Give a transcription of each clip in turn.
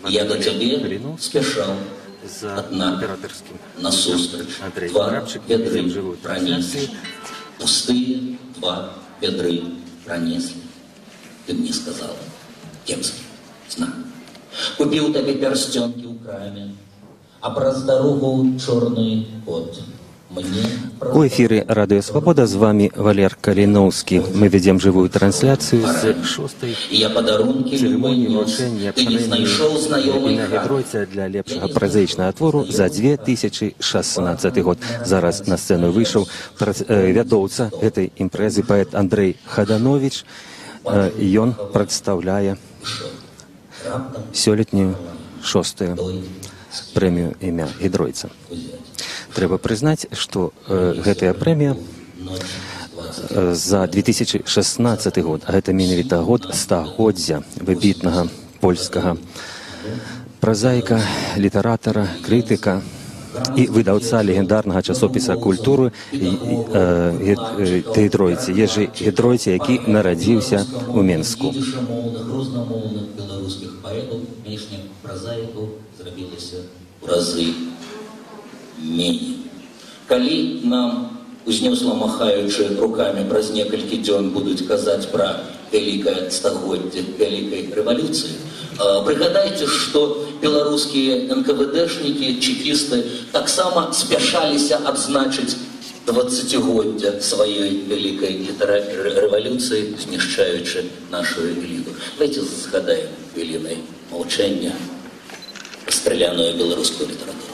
Я до тебе спешал, однако насустрач 2 ведры пронесли, пустые 2 ведры пронесли. Ты мне сказала, кепский знак. Купил тебе перстенки у краме, а праз дорогу чорний кот. У эфире «Радио Свобода», с вами Валер Калиновский. Мы ведем живую трансляцию с 6-й церемонии вручения премии «Ім'я Гідройця» для лепшого прозаїчного твору за 2016 год. Зараз на сцену вийшов вядоўца этой імпрэзы паэт Андрей Хаданович. Ён прадстаўляе сёлетнюю 6-ю прэмію «Ім'я Гідройця». Трэба прызнаць, што гэтая прэмія за 2016 год, а гэта менавіта год стагоддзя выбітнага польскага празаіка, літаратара, крытыка і выдаўца легендарнага часопіса культуры Гідройцы, Ежы Гідройцы, які нарадзіўся у Менску. Калі нам, узнесла махаючы руками, праз некалькі дзён будуць казаць пра вялікае стагоддзе вялікай рэвалюцыі, прыгадайце, што беларускія НКВДшнікі, чекісты таксама спяшаліся адзначыць 20-годдзя сваёй вялікай рэвалюцыі, знішчаючы нашу эліту. Давайте згадаем хвілінай маўчання расстраляную беларускую літаратуру.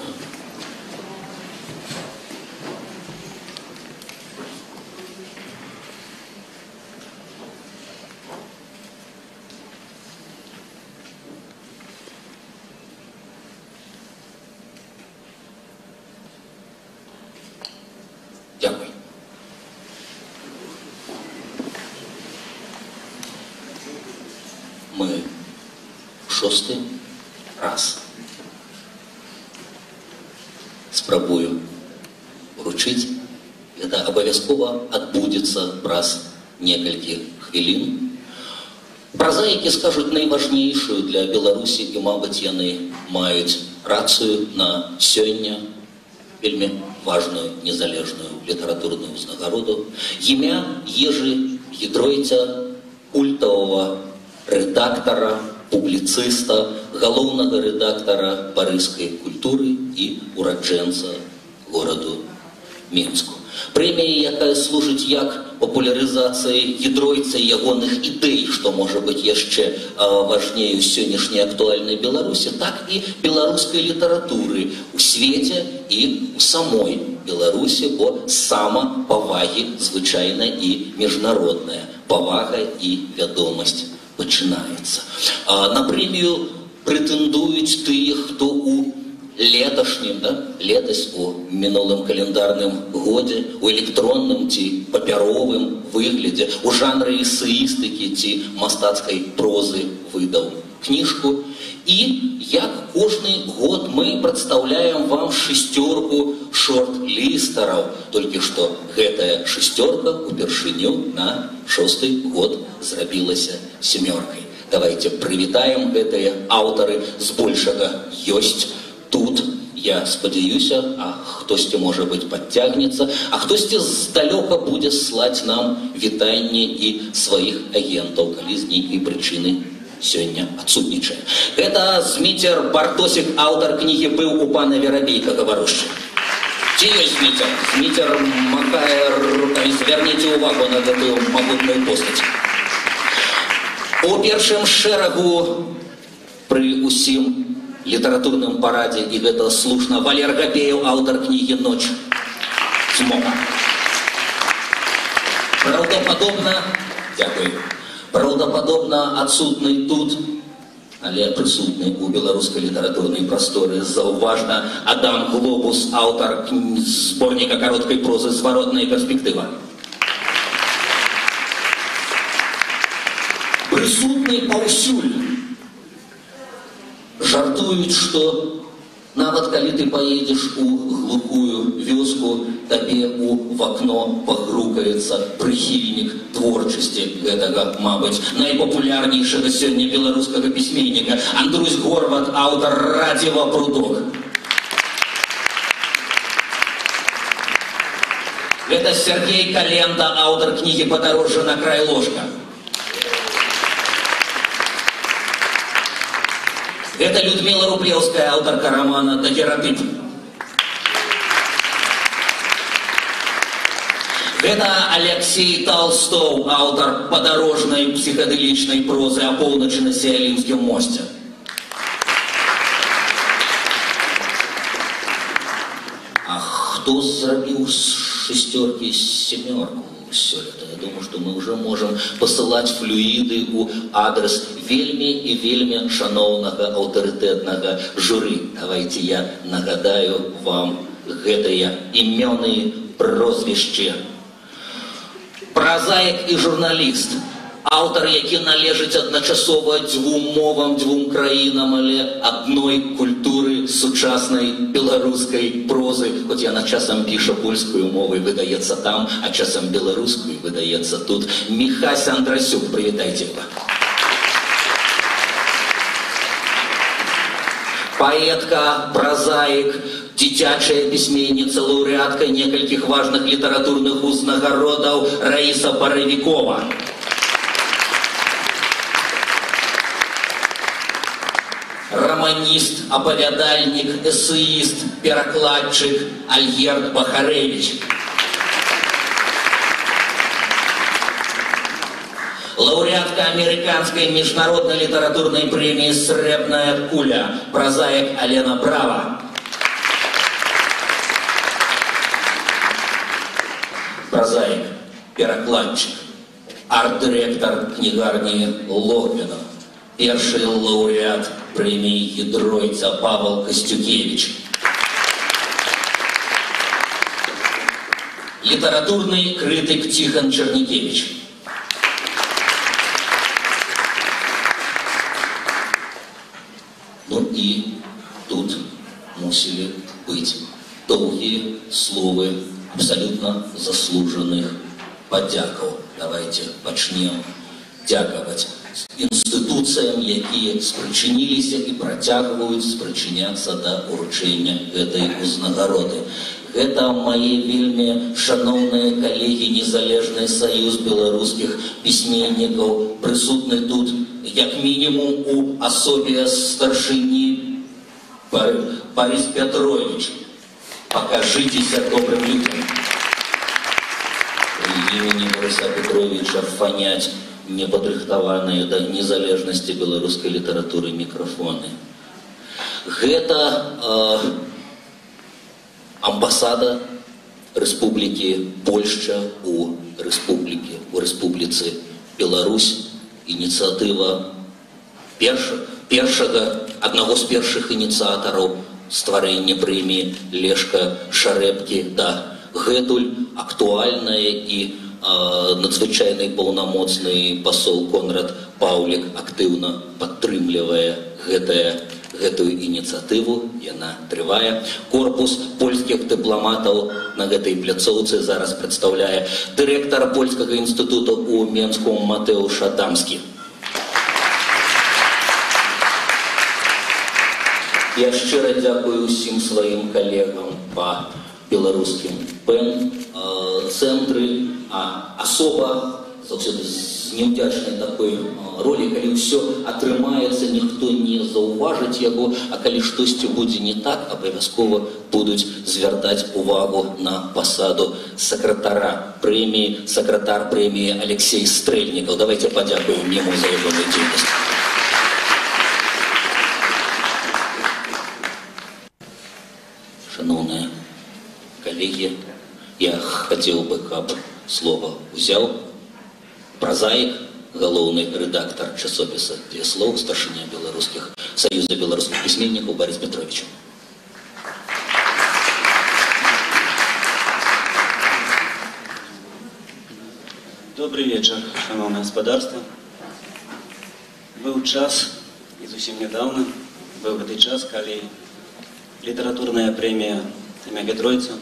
Дякую. Мы в 6-й раз спрабуем вручыць. Гэта абавязкова адбудзецца праз некалькі хвілін. Празаікі скажуць найважнейшую для Беларусі, і, мабыць, яны маюць рацыю на сёння, вельмі важную незалежную літаратурную ўзнагароду. Імя Ежы Гідройця, культавага рэдактара, публіцыста, галоўнага рэдактара парыжскай культуры і ураджэнца гораду Менску. Прэмія, якая служыць як папулярызацыяй Гідройця і ягоных ідэй, што можа быць яшчэ важней у сённяшняй актуальнай Беларусі, так і беларускай літаратуры у свеце і у самой Беларусі, бо сама павагі звычайна і міжнародная павага і вядомасць пачынаецца. На прэмію прэтэндуюць тыя, хто у леташнім, летась у мінулым календарным годзе, у электронным ці папяровым выглядзе, у жанры эсеістыкі ці мастацкай прозы выдаў кніжку. І як кожны год мы прадстаўляем вам 6-ку шорт-лістараў, толькі што гэтая 6-ка упершыню на 6-й год зрабілася 7-кай. Давайте прывітаем гэтыя аўтары, збольшага ёсць тут, я спадзяюся, а хтосьці, можа быць, падцягнецца, а хтосьці здалёка будзе слаць нам вітанне і сваіх агентаў, калі з нейкай прычыны сёння адсутнічае. Гэта Зміцер Бартосік, аўтар кнігі «Быў у пана Верабейка гаварушчы». Ці ёсць Зміцер? Зміцер махае рукамі, звярніце ўвагу на гэтую магутную постаць. У першым шэрагу пры ўсім літаратурным парадзе, і гэта слушна, Валер Гапеев, аўтар кнігі «Ноч змока». Праўдападобна адсутны тут, але прысутны у беларускай літаратурнай прасторы заўважна Адам Глобус, аўтар зборніка кароткай прозы «Зваротная перспектыва». Прысутны паўсюль. Жартуюць, што Нават калі ты поедешь у глухую вёску, табе в окно погрукаецца прыхільнік творчасці гэтага, мабыць, найпапулярнейшага сёння беларускага пісьменніка Андрусь Горват, аўтар радзіва «Прудок». Это Сергей Калента, автор книги «Подороже на край ложка». Это Людмила Рублевская, авторка романа «Дагеротип». Это Алексей Толстов, автор подорожной психоделичной прозы о полночи на Сеолинском мосте. А кто зрабіў шестерки, семерку сёлета? Я думаю, что мы уже можем посылать флюиды у адрес вельми и вельми шановного авторитетного жюри. Давайте я нагадаю вам гэтыя имёны, прозвішчы. Прозаик и журналист. Аўтар, які належыць адначасова дзвюм мовам, дзвюм краінам, але адной культуры сучаснай беларускай прозы. Хоць яна часам піша польскую мову і выдаецца там, а часам беларускую выдаецца тут. Михась Андрасюк, прывітайце его. Поэтка, прозаик, дзіцячая пісьменніца, лаўрэатка некалькіх важных літаратурных узнагародаў Раіса Баравікова. Романист, оповядальник, эссеист, перакладчик Альгерд Бахаревич. Лауреатка американской международной литературной премии «Срэбная куля», прозаик Алена Брава. Прозаик, перакладчик, арт-директор книгарни Логвинов. Перший лауреат премии Гідройца Павел Костюкевич. Литературный критик Тихон Черникевич. Ну и тут мусили быть долгие словы абсолютно заслуженных подяков. Давайте начнем дякаваць институциям, якія спрычыніліся і працягваюць спрычыняцца да уручэння гэтай узнагароды. Гэта мае вельмі шаноўныя калегі Незалежны саюз беларускіх пісьменнікаў, прысутны тут як мінімум у асобе старшыні Борис Петрович. Покажитеся добрым людям. При имени Бориса Петровича фонять неподрыхтаваныя да незалежнасці беларускай літаратуры мікрафоны. Гэта амбасада Рэспублікі Польшча у Рэспубліцы Беларусь, ініцыятыва аднаго з першых ініцыятараў стварэння прэміі Лешка Шарэбкі. Да, гэтуль актуальная і надзвычайны паўнамоцны пасол Конрад Паўлік актыўна падтрымлівае гэтую ініцыятыву, яна трывае. Корпус польскіх дыпламатаў на гэтай пляцоўцы зараз прадстаўляе дырэктар польскага інстытута ў Менску Матэуш Адамскі. Я шчыра дзякую ўсім сваім калегам па беларускім пэн-цэнтры, а асоба заўсёды з няўдзячнай такой ролі, калі ўсё атрымаецца, ніхто не заўважыць яго, а калі штосьці будзе не так, абавязкова будуць звяртаць увагу на пасаду сакратара прэміі, сакратар прэміі Алексей Стрэльнікаў. Давайте падзякуем яму за яго дзейнасць. Шановныя коллеги, я хотел бы, каб слово взял прозаик, галоўны редактор часописа «Две слов», старшыня Союза белорусских письменников Борис Петрович. Добрый вечер, шановное господарство. Был час, и совсем недавно, был этот час, когда литературная премия «Імя Гідройця»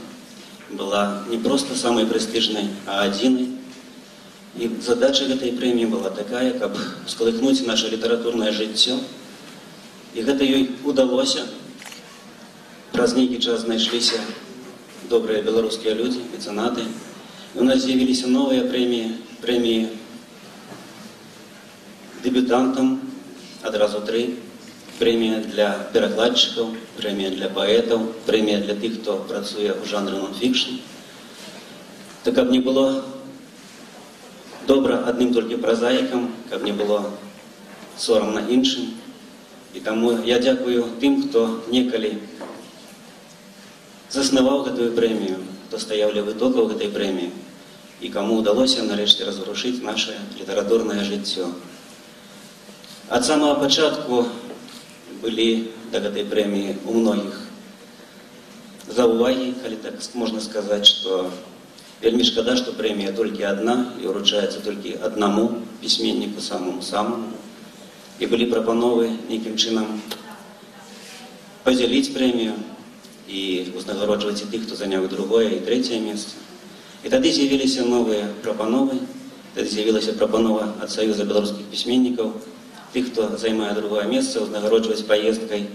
была не просто самой престижной, а адзінай. И задача этой премии была такая, как всколыхнуть наше литературное жыццё. И это ей удалось. Праз нейкі час знайшліся добрые белорусские люди, меценаты. И у нас з'явились новые премии дебютантам, одразу 3. Премия для перакладчиков, премия для поэтов, премия для тех, кто працуе в жанре нон-фикшн. Так как не было добра одним только прозаикам, как не было соромно іншим. И тому я дякую тем, кто некалі заснаваў гэтую премию, кто стоял в итогах этой премии, и кому удалось нарешті разрушить наше литературное жыццё. От самого початку были до этой премии у многих заўвагі, калі так можно сказать, что вельмі шкада, что премия только одна и вручается только одному письменнику, самому-самому. И были прапановы неким чином поделить премию и узнагароджваць и тех, кто занял другое и третье место. И тогда з'явились новые прапановы, тогда з'явилась пропанова от Союза белорусских письменников, тех, кто займае другое место, узнагароджваць поездкой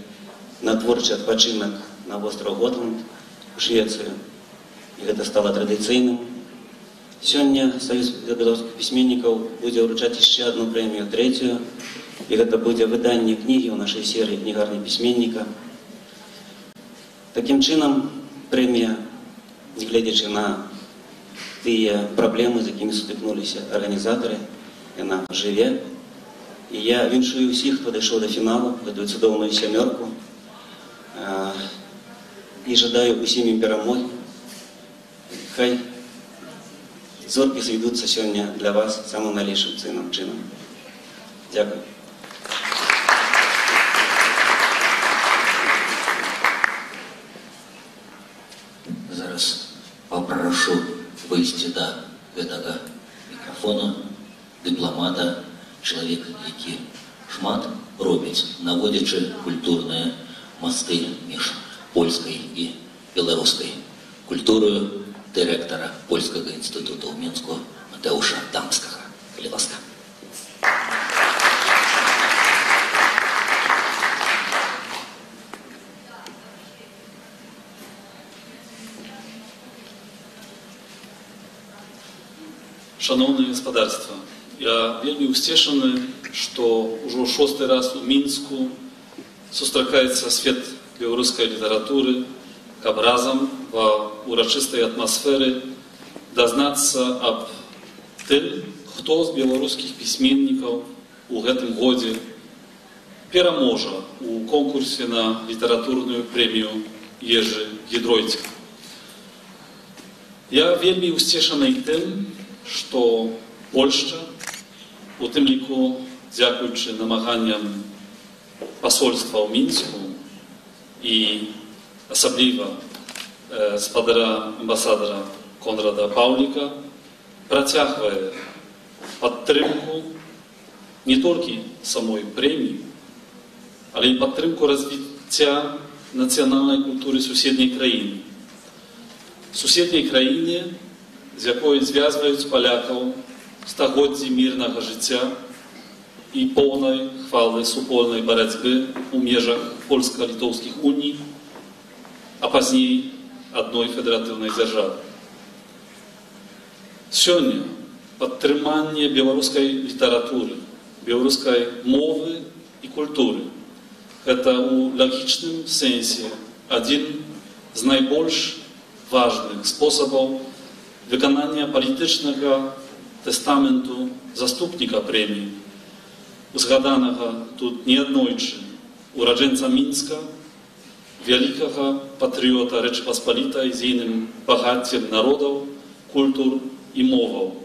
на творчий адпачынак на остров Готланд, в Швецию. И это стало традиционным. Сегодня Союз белорусских письменников будет вручать еще одну премию, 3-ю. И это будет выдание книги в нашей серии «Книгарня письменника». Таким чином, премия, не глядячи на те проблемы, з якими сутыкнулись организаторы, она живе. И я віншую всех, кто дошел до финала, эту цудовную семерку. И жадаю усім им перамоги. Хай зорки зведутся сегодня для вас самым налейшим чином. Дякую. Зараз попрошу выйти до этого микрофона дипломата, человек, який шмат робить, наводячи культурные мосты між польской и белорусской культурою, директора Польского института у Мінську Матеуша Дамского. Калі ласка. Шановне господарство, я вельмі усцешаны, што ўжо 6-й раз у Мінску сустракаецца свет беларускай літаратуры, каб разам ва урачыстай атмасферы дазнацца аб тым, хто з беларускіх пісьменнікаў у гэтым годзе пераможа у конкурсе на літаратурную прэмію Ежы Гідройца. Я вельмі усцешаны тым, што Польшча, у тым ліку дзякуючы намаганням пасольства ў Мінску і асабліва спадара амбасадара Конрада Паўліка, працягвае падтрымку не толькі самой прэміі, але і падтрымку развіцця нацыянальнай культуры суседняй краіны. Суседняй краіны, з якой звязваюць палякаў стагоддзі мірнага жыцця і поўнай хвалы супольнай барацьбы ў межах польска-літоўскіх уній, а пазней адной федэратыўнай дзяржавы. Сёння падтрыманне беларускай літаратуры, беларускай мовы і культуры – гэта ў лагічным сэнсе адзін з найбольш важных спосабаў выканання палітычнага тэстаменту заступніка прэміі, узгаданага тут неаднойчы ураджэнца Мінска, вялікага патрыёта Рэчы Паспалітай з ейным багаццем народаў, культур і моваў,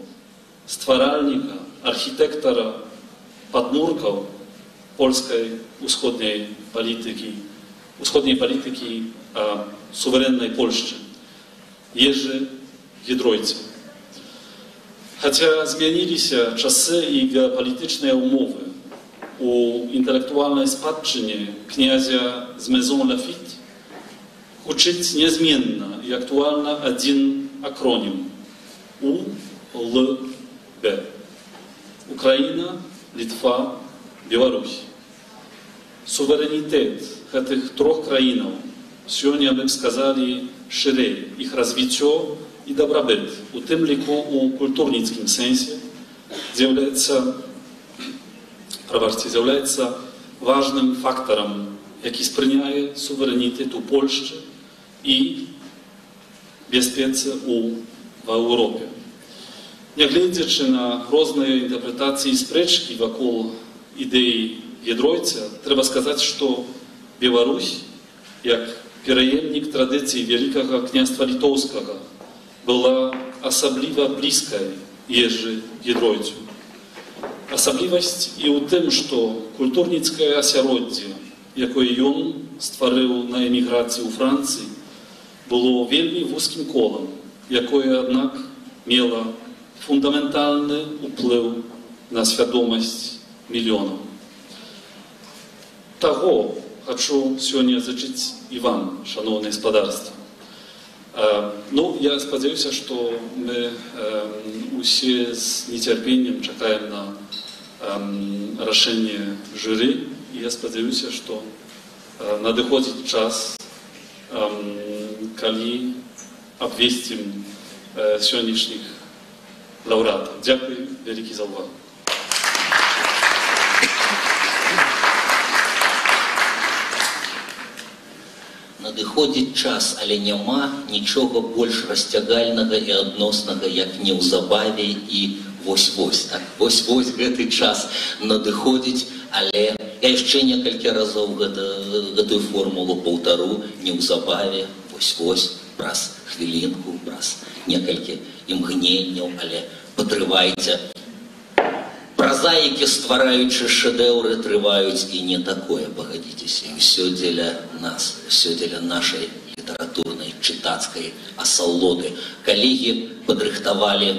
стваральніка, архітэктара, падмуркаў польскай усходняй палітыкі суверэннай Польшчы, Ежы Гідройца. Хаця змяніліся часы і геапалітычныя ўмовы, у інтэлектуальнай спадчыне князя з Мезон Лафіт гучыць нязменна і актуальна адзін акронім УЛБ. Украіна, Літва, Беларусь. Суверэнітэт гэтых трох краінаў сёння, мы б сказалі, шырэй, іх развіццё і дабрабыт, у тым ліку у культурніцкім сэнсе, з'яўляецца важным фактарам, які спрыняе суверэнітэт у Польшчы і бяспецы ў Еўропе. Нягледзячы на розныя інтэрпрэтацыі і спрэчкі вакол ідэі Гідройца, трэба сказаць, што Беларусь, як пераемнік традыцыі Вялікага княства Літоўскага, была асабліва блізкай Ежы Гідройцу. Асаблівасць і ў тым, што культурніцкае асяроддзе, якое ён стварыў на эміграцыі ў Францыі, было вельмі вузкім колам, якое, аднак, мела фундаментальны ўплыў на свядомасць мільёнаў. Таго хачу сёння зачыць і вам, шаноўнае гаспадарства. Я спадзяюся, што мы усе з нецярпеннем чакаем на рашэнне журы, і я спадзяюся, што надыходзіць час, калі абвесцім сённяшніх лаўрэатаў. Дзякуй вялікі за ўвагу. Надыходзіць час, але няма нічога больш расцягальнага і адноснага, як неўзабаве і вось-вось. Так? Вось-вось гэты час надыходзіць, але я яшчэ некалькі разоў гэтую формулу паўтару: неўзабаве, вось-вось, праз хвілінку, праз некалькі імгненняў, але патрывайце. Прозаікі, ствараючы шэдэўры, трываюць і не такое, пагадзіцеся. І ўсё дзеля нас, ўсё дзеля нашай літаратурнай, чытацкай асалоды. Калегі падрыхтавалі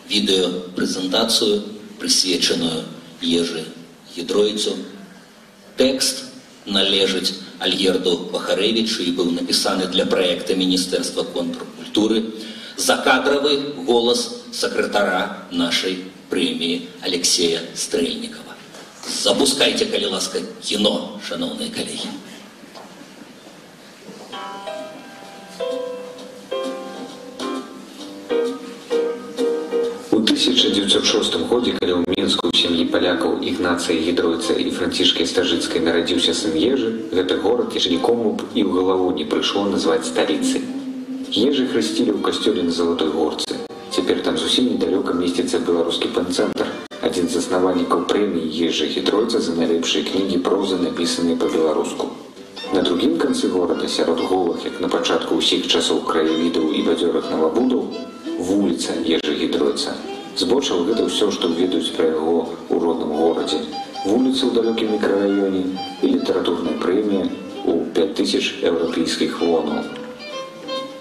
відэапрэзентацыю, прысвечаную Ежы Гідройцу. Тэкст належыць Альгерду Пахарэвічу і быў напісаны для праекта Міністэрства контркультуры. Закадравы голас сакратара нашай прэміі Алексея Стрэльнікава. Запускайце, калі ласка, кіно, шаноўныя калегі. У 1906 годзе, калі ў Мінску ў сям'і палякаў Ігнацыя Гідройца і Францішкай Стажыцкай нарадзіўся сын Ежы, гэты горад яшчэ нікому б і ў галаву не прыйшло назваць сталіцай. Ежы хрысцілі ў касцёле на Залатой Горцы. Цяпер там зусім недалёка месціцца беларускі пэн-цэнтр, адзін з заснавальнікаў прэміі Ежы Гідройца за найлепшыя кнігі прозы, напісаныя па-беларуску. На другім канцы горада, сярод голых, як на пачатку ўсіх часоў краявідаў і бадзёрых навабудаў, вуліца Ежы Гідройца. Збочыла гэта ўсё, што ведаюць пра яго ў родным горадзе. Вуліца ў далёкім мікрараёне і літаратурная прэмія ў 5000 еўрапейскіх вонаў.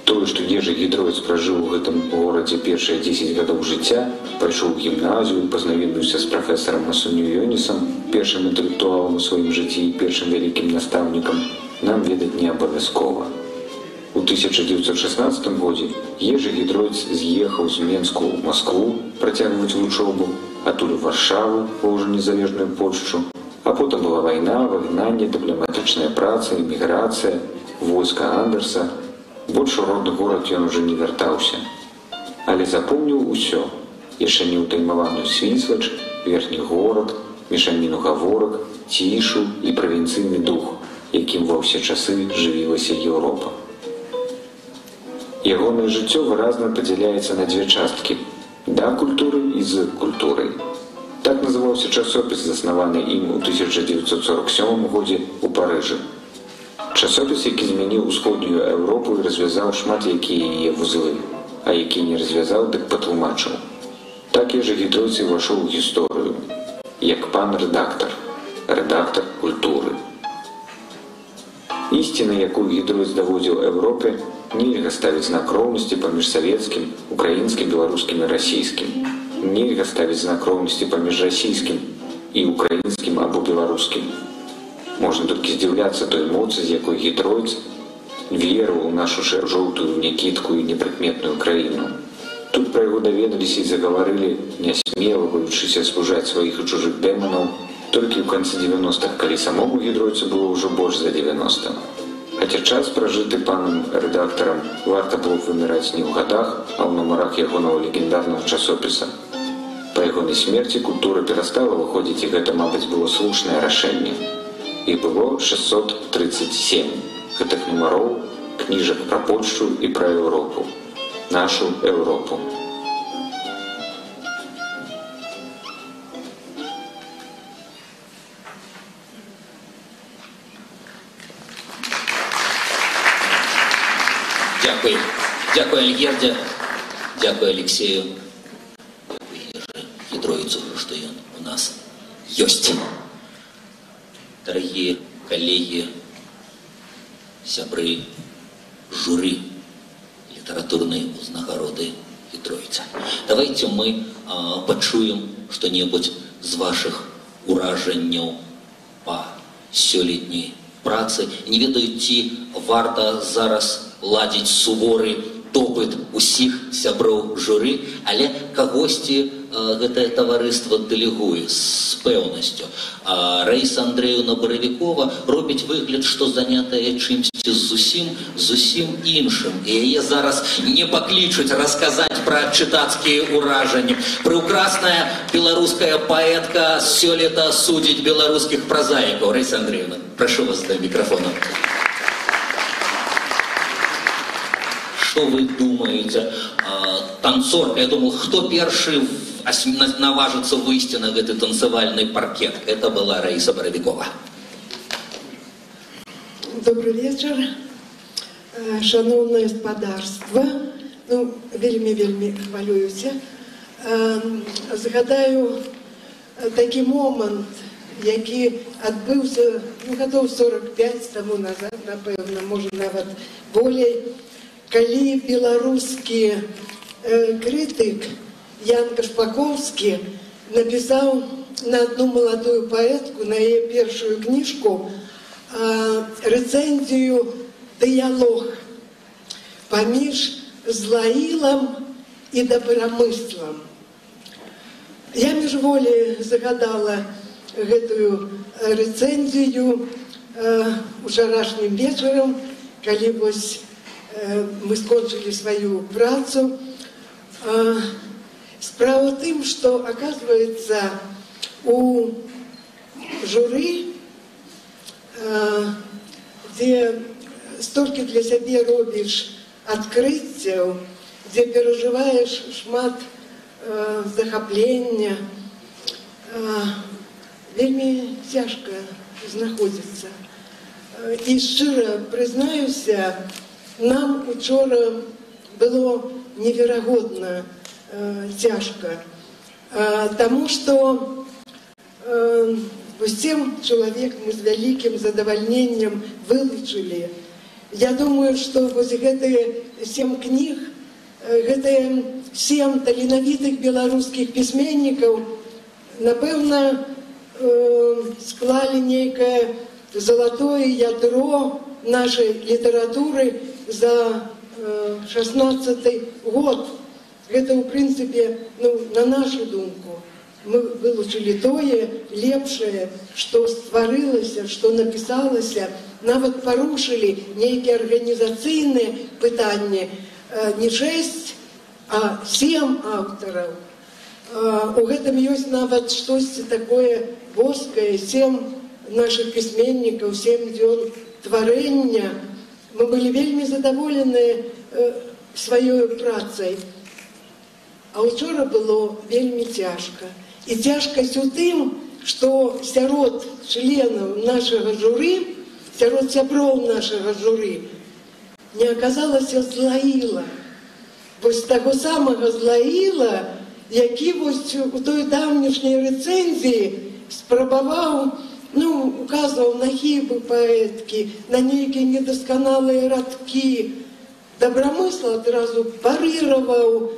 Тое, што Ежы Гідройц пражыў у гэтым горадзе першыя 10 гадоў жыцця, пайшоў у гімназію, пазнаёміўся з прафесарам Масоню Йонісам, першым інтэлектуалам у сваім жыцці і першым вялікім настаўнікам, нам ведаць не абавязкова. У 1916 годзе Ежы Гідройц з'ехаў з Менску ў Маскву працягваць вучобу, адтуль у Варшаву, ва ўжо незалежную Польшчу, а потым была вайна, выгнанне, дыпламатычная праца, эміграцыя, войска Андерса. Больш у родны горад ён ужо не вяртаўся. Але запомніў усё. Яшчэ неўтаймаваны Свіслач, верхні горад, мешаніну гаворак, цішу і правінцыйны дух, якім ва ўсе часы жывілася Еўропа. Ягонае жыццё выразна падзяляецца на дзве часткі: да культуры і з культурай. Так называўся часопіс, заснаваны ім у 1947 годзе ў Парыжы. Часопіс, які змяніў усходнюю Еўропу і развязаў шмат якія яе вузлы, а які не развязаў, дык патлумачыў. Так Ежы Гідройц увайшоў у гісторыю, як пан-рэдактар, рэдактар культуры. Ісціна, якую Гідройц даводзіў Еўропе, нельга ставіць знак роўнасці паміж савецкім, украінскім, беларускім і расійскім. Нельга ставіць знак роўнасці паміж расійскім і украінскім або беларускім. Можна толькі здзіўляцца той моцы, з якой Гідройц веру ў нашу жоўтую някідку і непрыкметную краіну. Тут пра яго даведаліся і загаварылі, нясмела боючыся спужаць сваіх і чужых дэманаў, толькі ў канцы 90-х, калі самому гідройцу было ўжо больш за 90. Хаця час, пражыты панам рэдактарам, варта было выміраць не ў гадах, а ў нумарах ягонага легендарнага часопіса. Па ягонай смерці культура перастала выходзіць, і гэта, мабыць, было слушнае рашэнне. Іх было 637 гэтых нумароў, кніжак пра Польшчу і пра Еўропу. Нашу Европу. Дякую. Дякую, Альгерде. Дякую, Алексею. Дякую, Гідройцу, что он у нас есть. Дорогие коллеги, сябры, жюри, литературные узнагароды Гідройца. Давайте мы почуем что-нибудь з ваших ураженняў по сёлетняй працы. Не ведаю, ці варта зараз ладзіць суворы допыт усіх сяброў журы, але кагосьці гэтае таварыства дэлегуе з пэўнасцю. Раіса Андрэевна Баравікова робіць выгляд, што занятая чымсьці зусім іншым. І яе зараз не паклічуць расказаць пра чытацкія ўражанні. Прыўкрасная беларуская паэтка сёлета судзіць беларускіх празаікаў. Раіса Андрэевна, прашу вас да мікрафона. Что вы думаете? Танцорка, я думал, кто первый наважится выйти на этот танцевальный паркет? Это была Раиса Баравікова. Добрый вечер. Шановное господарство. Ну, вельми хвалююся. Згадаю такий момент, який адбыўся, гадоў 45 тому назад, напэўна, можа нават болей, калі беларускі крытык Ян Кашпаковскі напісаў на одну маладую паэтку, на яе першую кніжку, рэцэнзію «Дыялог» паміж злаілам і добрамыслам. Я міжволі загадала гэтую рэцэнзію учарашнім вечарам, калі вось мы скончили свою працу. Справа в том, что, оказывается, у жюри, где столько для себя робишь открытий, где переживаешь шмат захопления, вельми тяжко знаходиться. И шчыра признаюся, нам учора было неверагодна цяжка, тому что 7 человек мы с великим задовольнением вылучили. Я думаю, что вот гэтые 7 книг, гэтые 7 таленавітых белорусских письменников, напэўна, склали некое золотое ядро нашей литературы за 16-й год. Это, в принципе, на нашу думку, мы вылучили тое лепшее, что стварылася, что напісалася, нават парушили некие организационные пытанні, не 6, а 7 авторов. У гэтым ёсць нават штосьці такое воскае, 7 наших письменников, 7 дзён тварэння. Мы были вельми задоволены своей працей. А учора было вельми тяжко. И тяжкость у тым, что сярод членов нашего жюри, сярод сяброў нашего жюри, не оказалось злаіла. Вось того самого злаіла, які вось у той давнішняй рэцэнзіі спрабаваў, указывал на хибы поэтки, на некие недосконалые радки. Добромысл одразу парировал,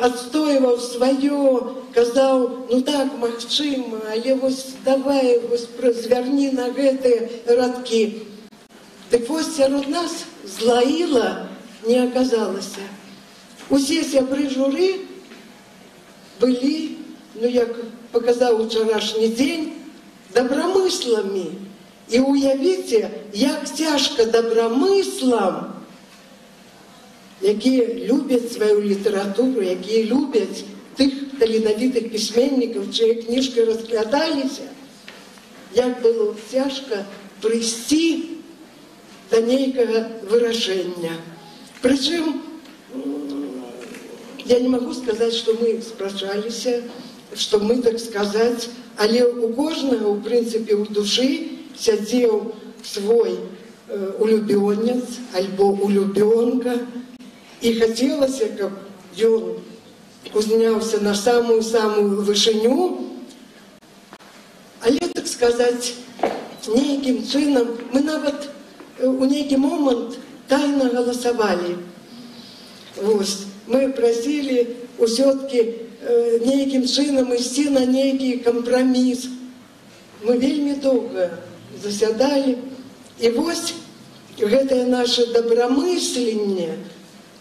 отстоивал свое, казал, так, магчыма, але вось давай, вось зверни на гэтые радки. Так вось сярод нас злаіла не аказалася. Усе сябры журы былі, ну як паказаў учарашні дзень, добрамысламі. І уявіце, як цяжка добрамыслам, якія любяць сваю літаратуру, якія любяць тых таленавітых пісьменнікаў, чые кніжкі разглядаліся, як было цяжка прыйсці да нейкага вырашэння. Прычым, я не могу сказаць, што мы спрачаліся, што мы, так сказаць, але у кожнага, у прынцыпе, у душы сядзеў свой улюбёнец альбо улюбёнка, і хацелася, каб ён узняўся на самую-самую вышыню, але, так сказаць, нейкім чынам, мы нават у нейкі момант тайна галасавалі. Мы прасілі ўсё-ткі нейкім чынам ісці на нейкі кампраміс. Мы вельмі доўга засядалі, і вось гэтае наше добрамысленне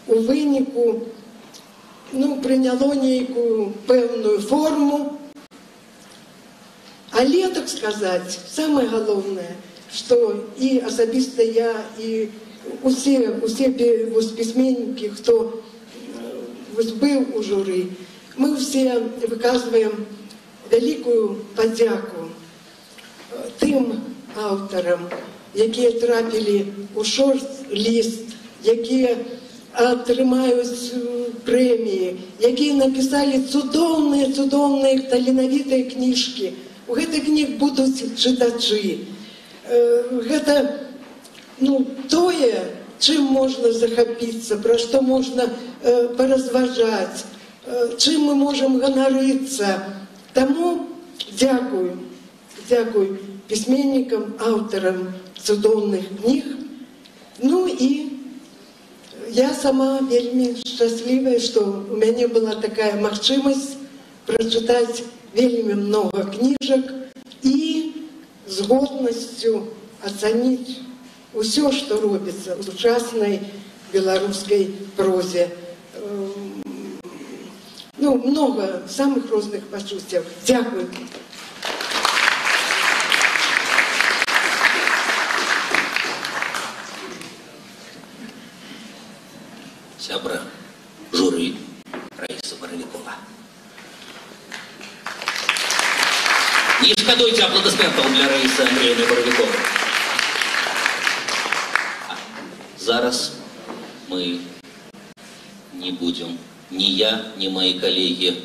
у выніку прыняло нейкую пэўную форму. Але, так сказаць, самае галоўнае, што і асабіста я, і усе пісьменнікі, хто быў у журы, мы ўсе выказваем вялікую падзяку тым аўтарам, якія трапілі ў шорт-ліст, якія атрымаюць прэміі, якія напісалі цудоўныя таленавітыя кніжкі. У гэтых кніг будуць чытачы. Гэта тое, чым можна захапіцца, пра што можна паразважаць, чым мы можам ганарыцца. Таму дзякуй пісьменнікам, аўтарам цудоўных кніг. І я сама вельмі шчаслівая, што у мяне была такая магчымасць прачытаць вельмі много кніжак і з годнасцю ацаніць усё, што робіцца ў сучаснай беларускай прозе. Много самых розных пачуццяў. Дзякуй. Сябра журы Раиса Боровикова. Не шкодуйте аплодисментов для Раисы Андреевны Боровиковой. Зараз мы не будем, ни я, ни мои коллеги,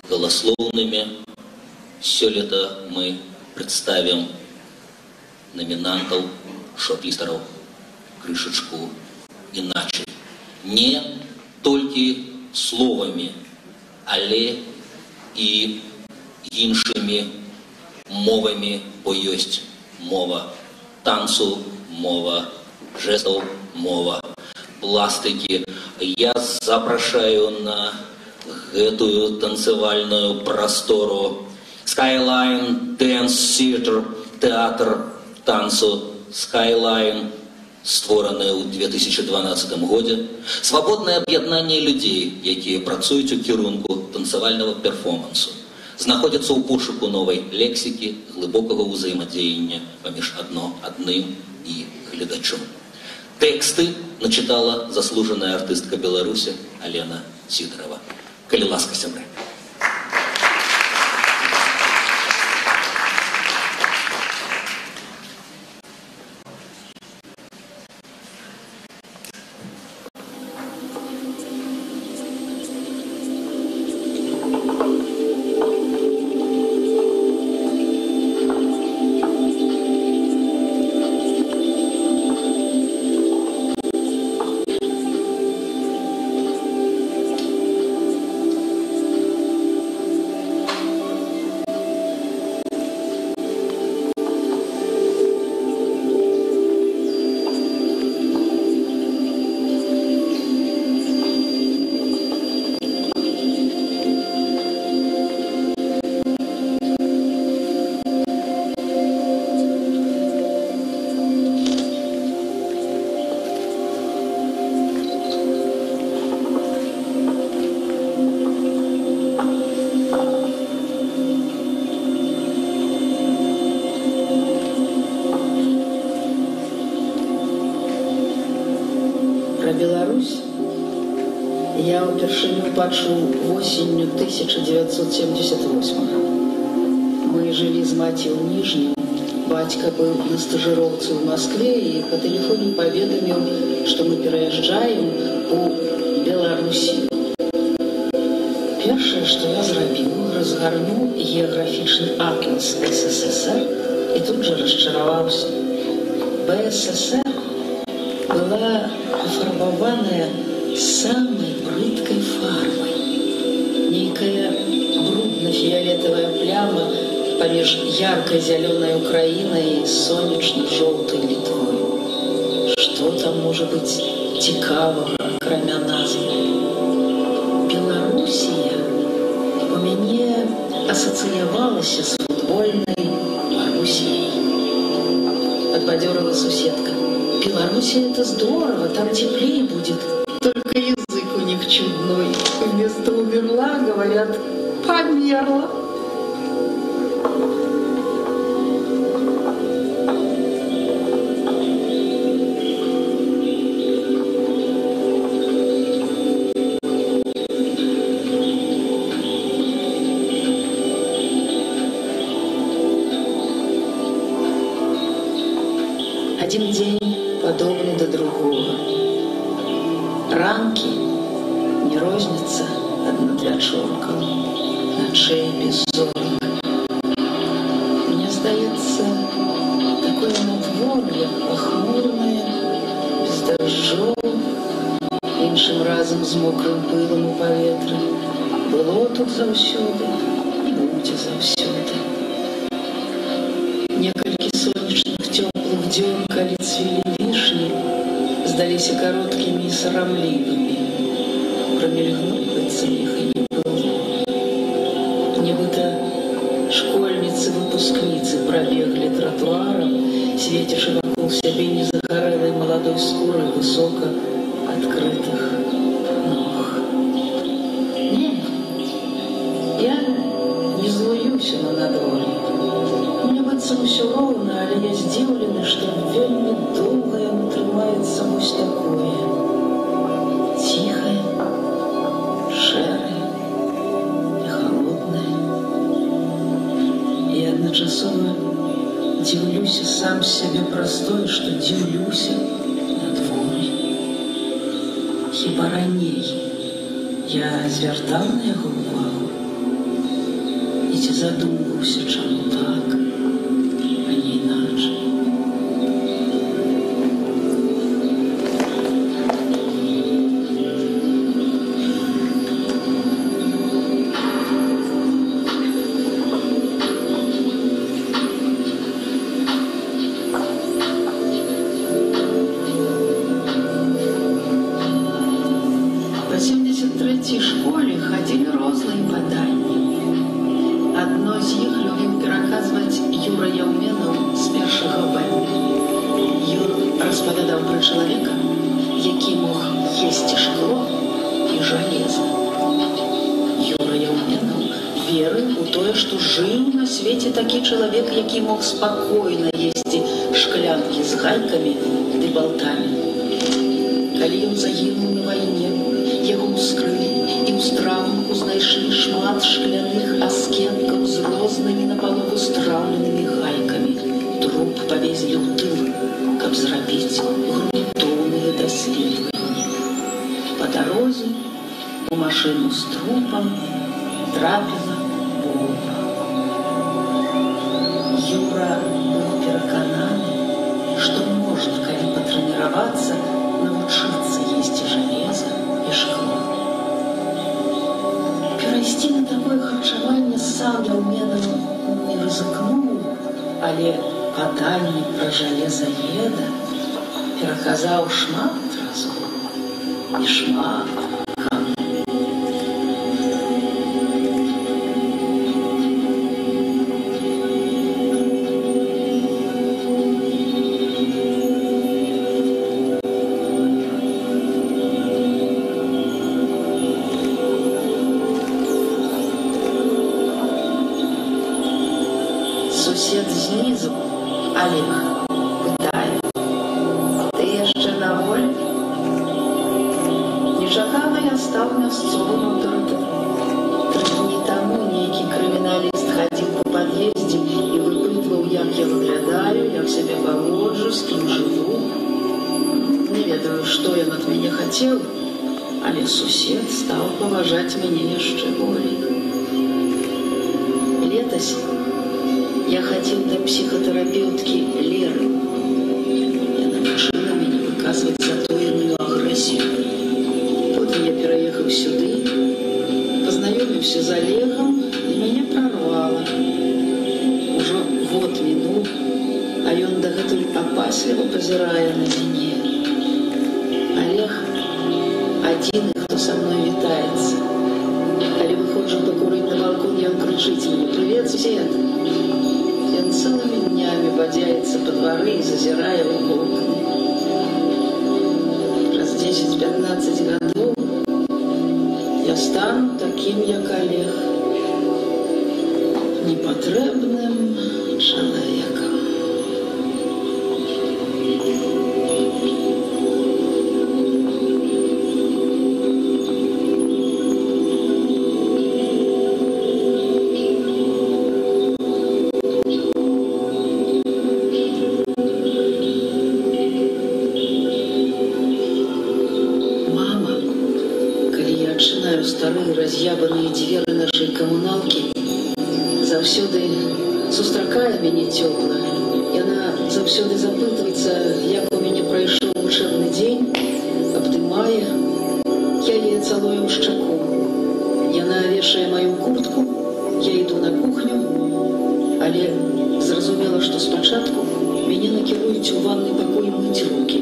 голословными. Сёлета мы представим номинантов, шорт-листеров крышечку иначе. Не только словами, але и іншими мовами, бо есть мова танцу, мова жестов, мова пластики. Я запрашаю на гэтую танцевальную простору Skyline Dance Theater, театр танцу Skyline, створаны ў 2012 годзе. Свабоднае аб'яднанне людзей, якія працуюць у кірунку танцавальнага перформансу, знаходзяцца ў пошуку новай лексікі, глыбокага ўзаемадзеяння паміж адным і гледачом. Тэксты начытала заслужаная артыстка Беларусі Алена Сидорова. Калі ласка, сябры. Про Беларусь я упершыню пачуў восенню 1978. Мы жылі з маці ў Ніжнім. Бацька быў на стажыроўцы ў Маскве і па тэлефоне паведаміў, што мы пераязджаем у Беларусі. Першае, што я зрабіў, разгарнуў геаграфічны атлас СССР і тут жа расчараваўся. БССР была афарбаваная самай брыдкай фарбай. Нейкая брудна-фіялетавая пляма паміж яркай зялёнай Украінай і сонечна-жоўтай Літвой. Што там можа быць цікавага, акрамя назвы? Беларусія у мяне асацыявалася з футбольнай Марусіяй. Подбадёрила суседка. Белоруссия — это здорово, там теплее будет. Только язык у них чудной. Вместо умерла, говорят, померла. Один день подобный до другого. Ранки не рознятся однодлячонком, ночей без зорок. Мне здаецца, такое надвор'е пахмурное, без дожджоў, іншым разом з мокрым пылам у паветры. Было тут заўсёды і будзе заўсёды. Некалькі сонечных цёплых дзён, калі цвілі вішні, здаліся кароткімі і сарамлівымі. Прамільгнуць быццам іх і не было. Нібыта школьніцы-выпускніцы прабеглі тратуарам, свецячы вакол сябе незагарэлай маладой скурай высока адкрытых ног. Не, я не злуюся на надвор'е. Мне быццам усё роўна, але я здзіўлены, што вельмі доўга яно трымаецца вось такое. Ціхае, шэрае і халоднае. І адначасова дзіўлюся сам сябе праз тое, што дзіўлюся надвор'е. Хіба раней я звяртаў на яго ўвагу? І ці задумваўся, чаму так, а не іначай? Па 73-й школе хадзілі розныя паданні. Адно з іх любіў пераказваць Юра Яўменаў з першага Б. Юр распавядаў пра чалавека, які мог есці шкло і жалеза. Юра Яўменаў верыў у тое, што жыў на свеце такі чалавек, які мог спакойна есці шклянкі з гайкамі ды балтамі. Калі ён загінуў на вайне, яго ўскрылі і ў страўніку знайшлі шмат шкляных аскенкаў з рознымі напалову страўленымі гайкамі. Труп павезлі ў тыл, каб зрабіць грунтоўныя даследаванні. Па дарозе у машыну з трупам трапіла бомба. Юра быў перакананы, што можна, калі патрэніравацца, навучыцца есці жалеза і шкло. Перайсці на такое харчаванне сам Яўменаў не рызыкнуў, але паданні пра жалезаеда пераказаў шмат разоў і шмат каму. Сусед знизу, Олег, пытае: «Ты яшчэ на волі?» мясцовым аўтарытэтам. 3 дні таму нейкі крыміналіст хадзіў па пад'ездзе і выпытваў, як я выглядаю, як сябе паводжу, з кім жыву. Не ведаю, што ён ад мяне хацеў, але сусед стаў паважаць мяне яшчэ болей. Летась я хадзіў да псіхатэрапеўткі Леры. Яна вучыла мяне выказваць затоеную агрэсію. Потым я пераехаў сюды, пазнаёміўся з Олегам, і мяне прарвала. Ужо год мінуў, а ён дагэтуль апасліва пазірае на мяне. Олег адзіны, хто са мной вітаецца. Калі выходжу пакурыць на балкон, ён крычыць мне: «Привет, сусед!» Ён цэлымі днямі бадзяецца па двары і зазірае ў вокны. Праз 10-15 гадоў я стану такім, як Олег, непатрэбным чалавекам. Старые раз'ябаныя дзверы нашай камуналкі, заўсёды сустракае мяне цёпла. Яна заўсёды запытваецца, як у мяне прайшоў вучэбны дзень, абдымае. Я яе цалую ў шчаку. Яна вешае маю куртку, я іду на кухню, але зразумела, што спачатку мяне накіруюць у ванны пакой мыць рукі.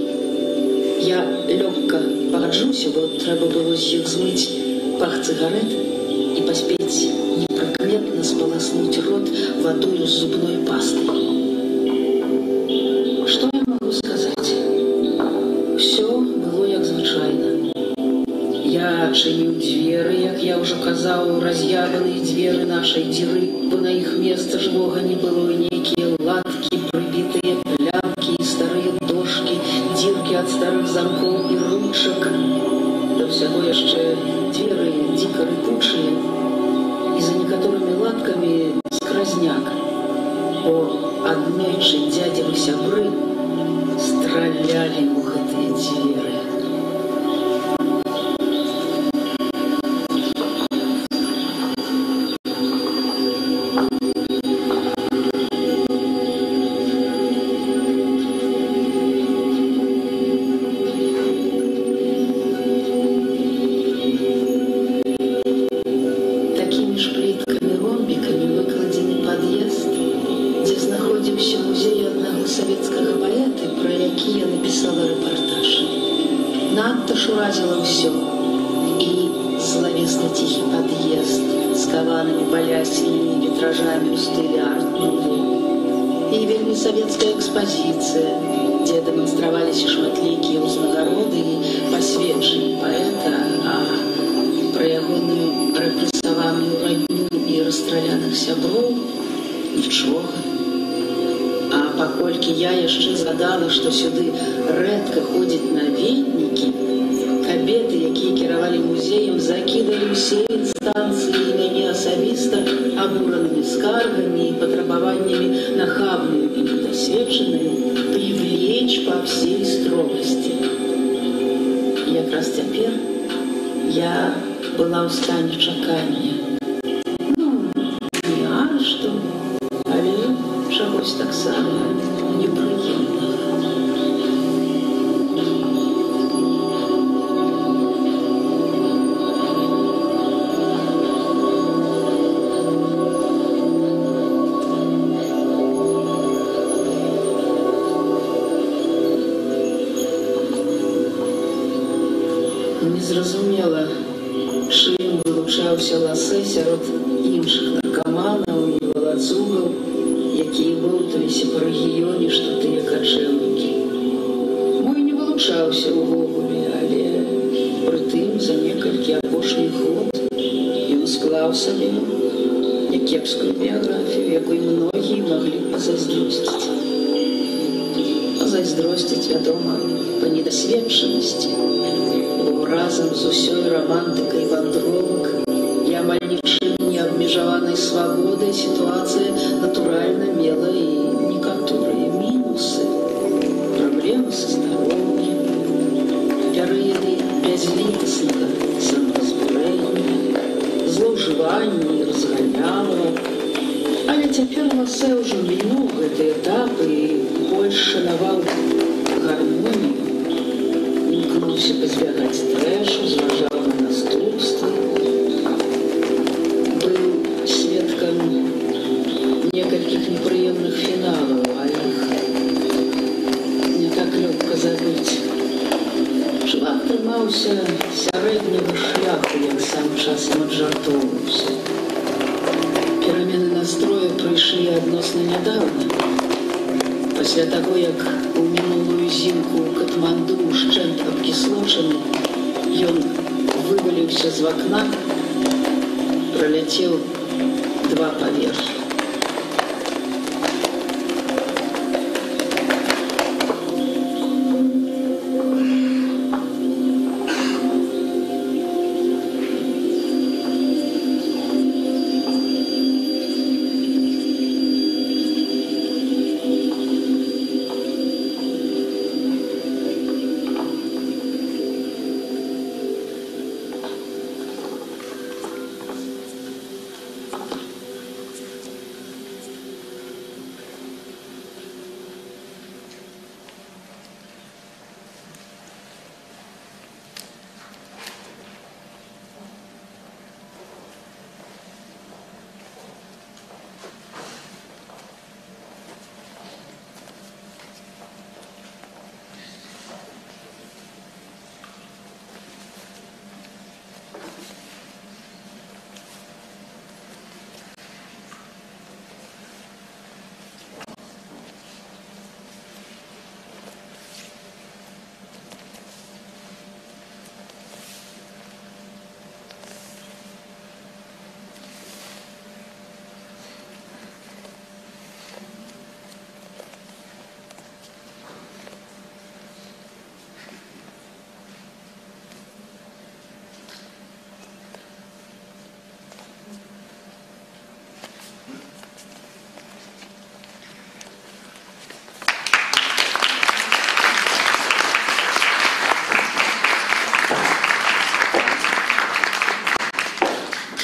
Я лёгка пагаджуся, бо трэба было з іх змыць пах цыгарет і паспець непрыкметна спаласнуць рот вадою з зубной пастай. Што я магу сказаць? Усё было як звычайна. Я чыніў дзверы, як я ўжо казаў, раз'ябаныя дзверы нашай дзіры, бо на іх месца жывога не было, і нейкія латкі, прыбітыя плямкі і старыя дошкі, дзіркі ад старых замкоў і ручак. Да ўсяго яшчэ дзверы дзіка рыпучыя, і за некаторымі латкамі скразняк, бо аднойчы дзядзевы сябры стралялі ў гэтыя дзверы. Уразила ўсё. І славесны ціхі пад'езд з каванымі балясінымі вітражамі ў стылі арт-нуво. І вельмі савецкая экспазіцыя, дзе дэманстраваліся шматлікія ўзнагароды і пасведчанні паэта, а пра ягоную рэпрэсаваную радню і расстраляных сяброў нічога. А паколькі я яшчэ згадала, што сюды рэдка ходзяць наведнікі, кабеты, якія кіравалі музеем, закідалі ўсе інстанцыі і мяне асабіста абуранымі скаргамі і патрабаваннямі нахабную і недасведчаную привлечь па всей строгасці. Якраз цяпер я была ў стане чакання. Не арышту, але чагось таксама непрыемнага. Незразумела, чым вылучаўся Ласэ сярод іншых наркаманаў і валацугаў, якія боўталіся па рэгіёне, што тыя качэўнікі. Мой не вылучаўся ўвогуле, але прытым за некалькі апошніх год ён склаў сабе някепскую біяграфію, якой многія маглі пазайздросціць. Пазайздросціць, вядома, па недасведчанасці, бо разам з усёй рамантыкай вандровак і амаль нічым не абмежаванай свабодай сітуацыя натуральна мела і некаторыя мінусы. Праблемы са здароўем, перыяды бязлітаснага самаразбурэння, злоўжывання і разганялава. Але цяпер Ласэ ўжо мінуў гэты этап і больш шанаваў гармонію, імкнуўся пазбягаць трэшу, зважаў на наступствы, быў сведкам некалькіх непрыемных фіналаў, а іх не так лёгка забыць. Чувак трымаўся сярэдняга шляху, як сам часам аджартоўваўся. Перамены настрою прыйшлі адносна нядаўна. Пасля таго, як у мінулую зімку ў Катманду ўшчэнт абкіслочаны, ён вываліўся з вакна, праляцеў 2 паверхі.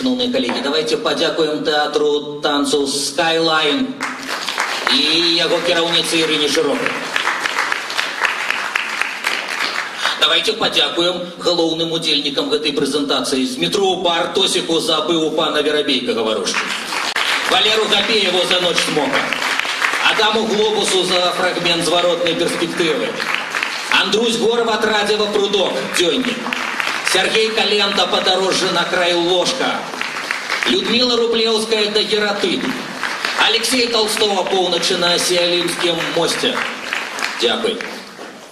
Шановні колеги, давайте подякуем театру танцу Skyline и его кіраўніцы Ирине Широкой. Давайте подякуем галоўным удзельнікам гэтай прэзентацыі Дмітру Бартосіку за быў у пана Верабейка гаварушкі, Валеру Гапееву за ноч смока, Адаму Глобусу за фрагмент зворотной перспективы, Андрусь Горват Радзева Прудок, дзённік, Сергей Калента «Подорожжа на край ложка», Людмила Рублевская «Дагераты», Алексей Толстого «Полночи на Сіалімскім мосце. Дякуй.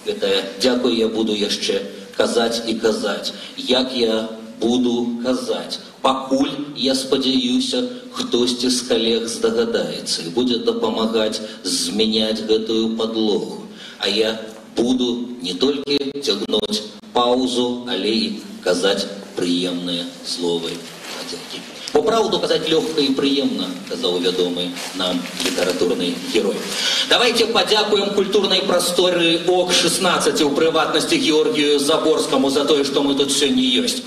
Гэта дякуй я буду яшчэ казаць і казаць. Як я буду казаць? Пакуль, я спадзяюся, хтосьці з калег здагадаецца і будзе дапамагаць змяняць гэтую падлогу. А я буду не толькі цягнуць паузу, але і казаць прыемныя словы падзякі. Бо праўду казаць лёгка і прыемна, казаў вядомы нам літаратурны герой. Давайте падзякуем культурнай прасторы ОК-16, у прыватнасці Георгію Заборскаму, за тое, што мы тут сёння ёсць.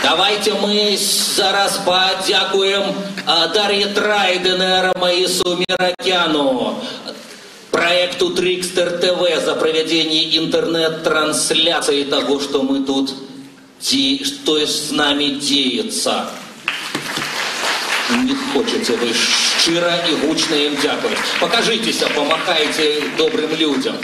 Давайте мы зараз падзякуем Дар'е Трайденер, Маису Миракяну, проекту Trickster TV за проведение интернет-трансляции того, что мы тут, что с нами деется. Не хочется вы шчыра и гучно им дяковать. Покажитесь, помахайте добрым людям.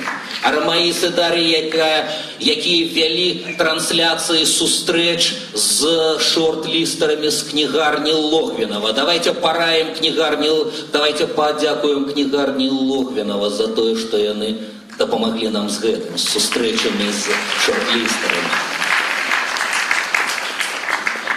Маиса Дар'я, які вялі трансляцыі сустрэч з шорт-лістарамі з кнігарні Логвінава. Давайте параем кнігарні, давайте падзякуем кнігарні Логвінава за тое, што яны дапамаглі нам з гэтым, з сустрэчамі з шорт-лістарамі.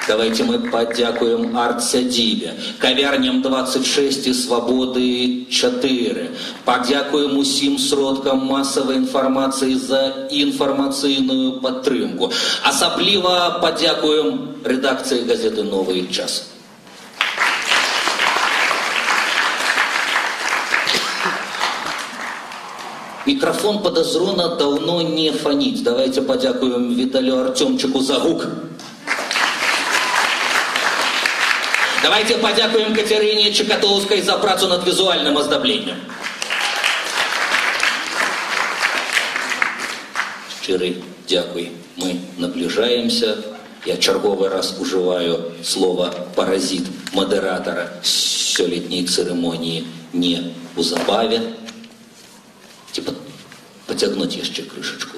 Давайте мы подякуем арт-сядзібе, кавярням 26 і свабоды 4. Падзякуем усім сродкам масавай інфармацыі за інфармацыйную падтрымку. Асабліва падзякуем рэдакцыі газеты «Новый час». Микрофон подозрона давно не фонит. Давайте подякуем Виталию Артемчику за гук. Давайте подякуем Катерине Чекатовской за працу над визуальным оздоблением. Щирый дякуй. Мы наближаемся. Я черговый раз уживаю слово «паразит» модератора сёлетней церемонии не у забаве. Типа потягнуть еще крышечку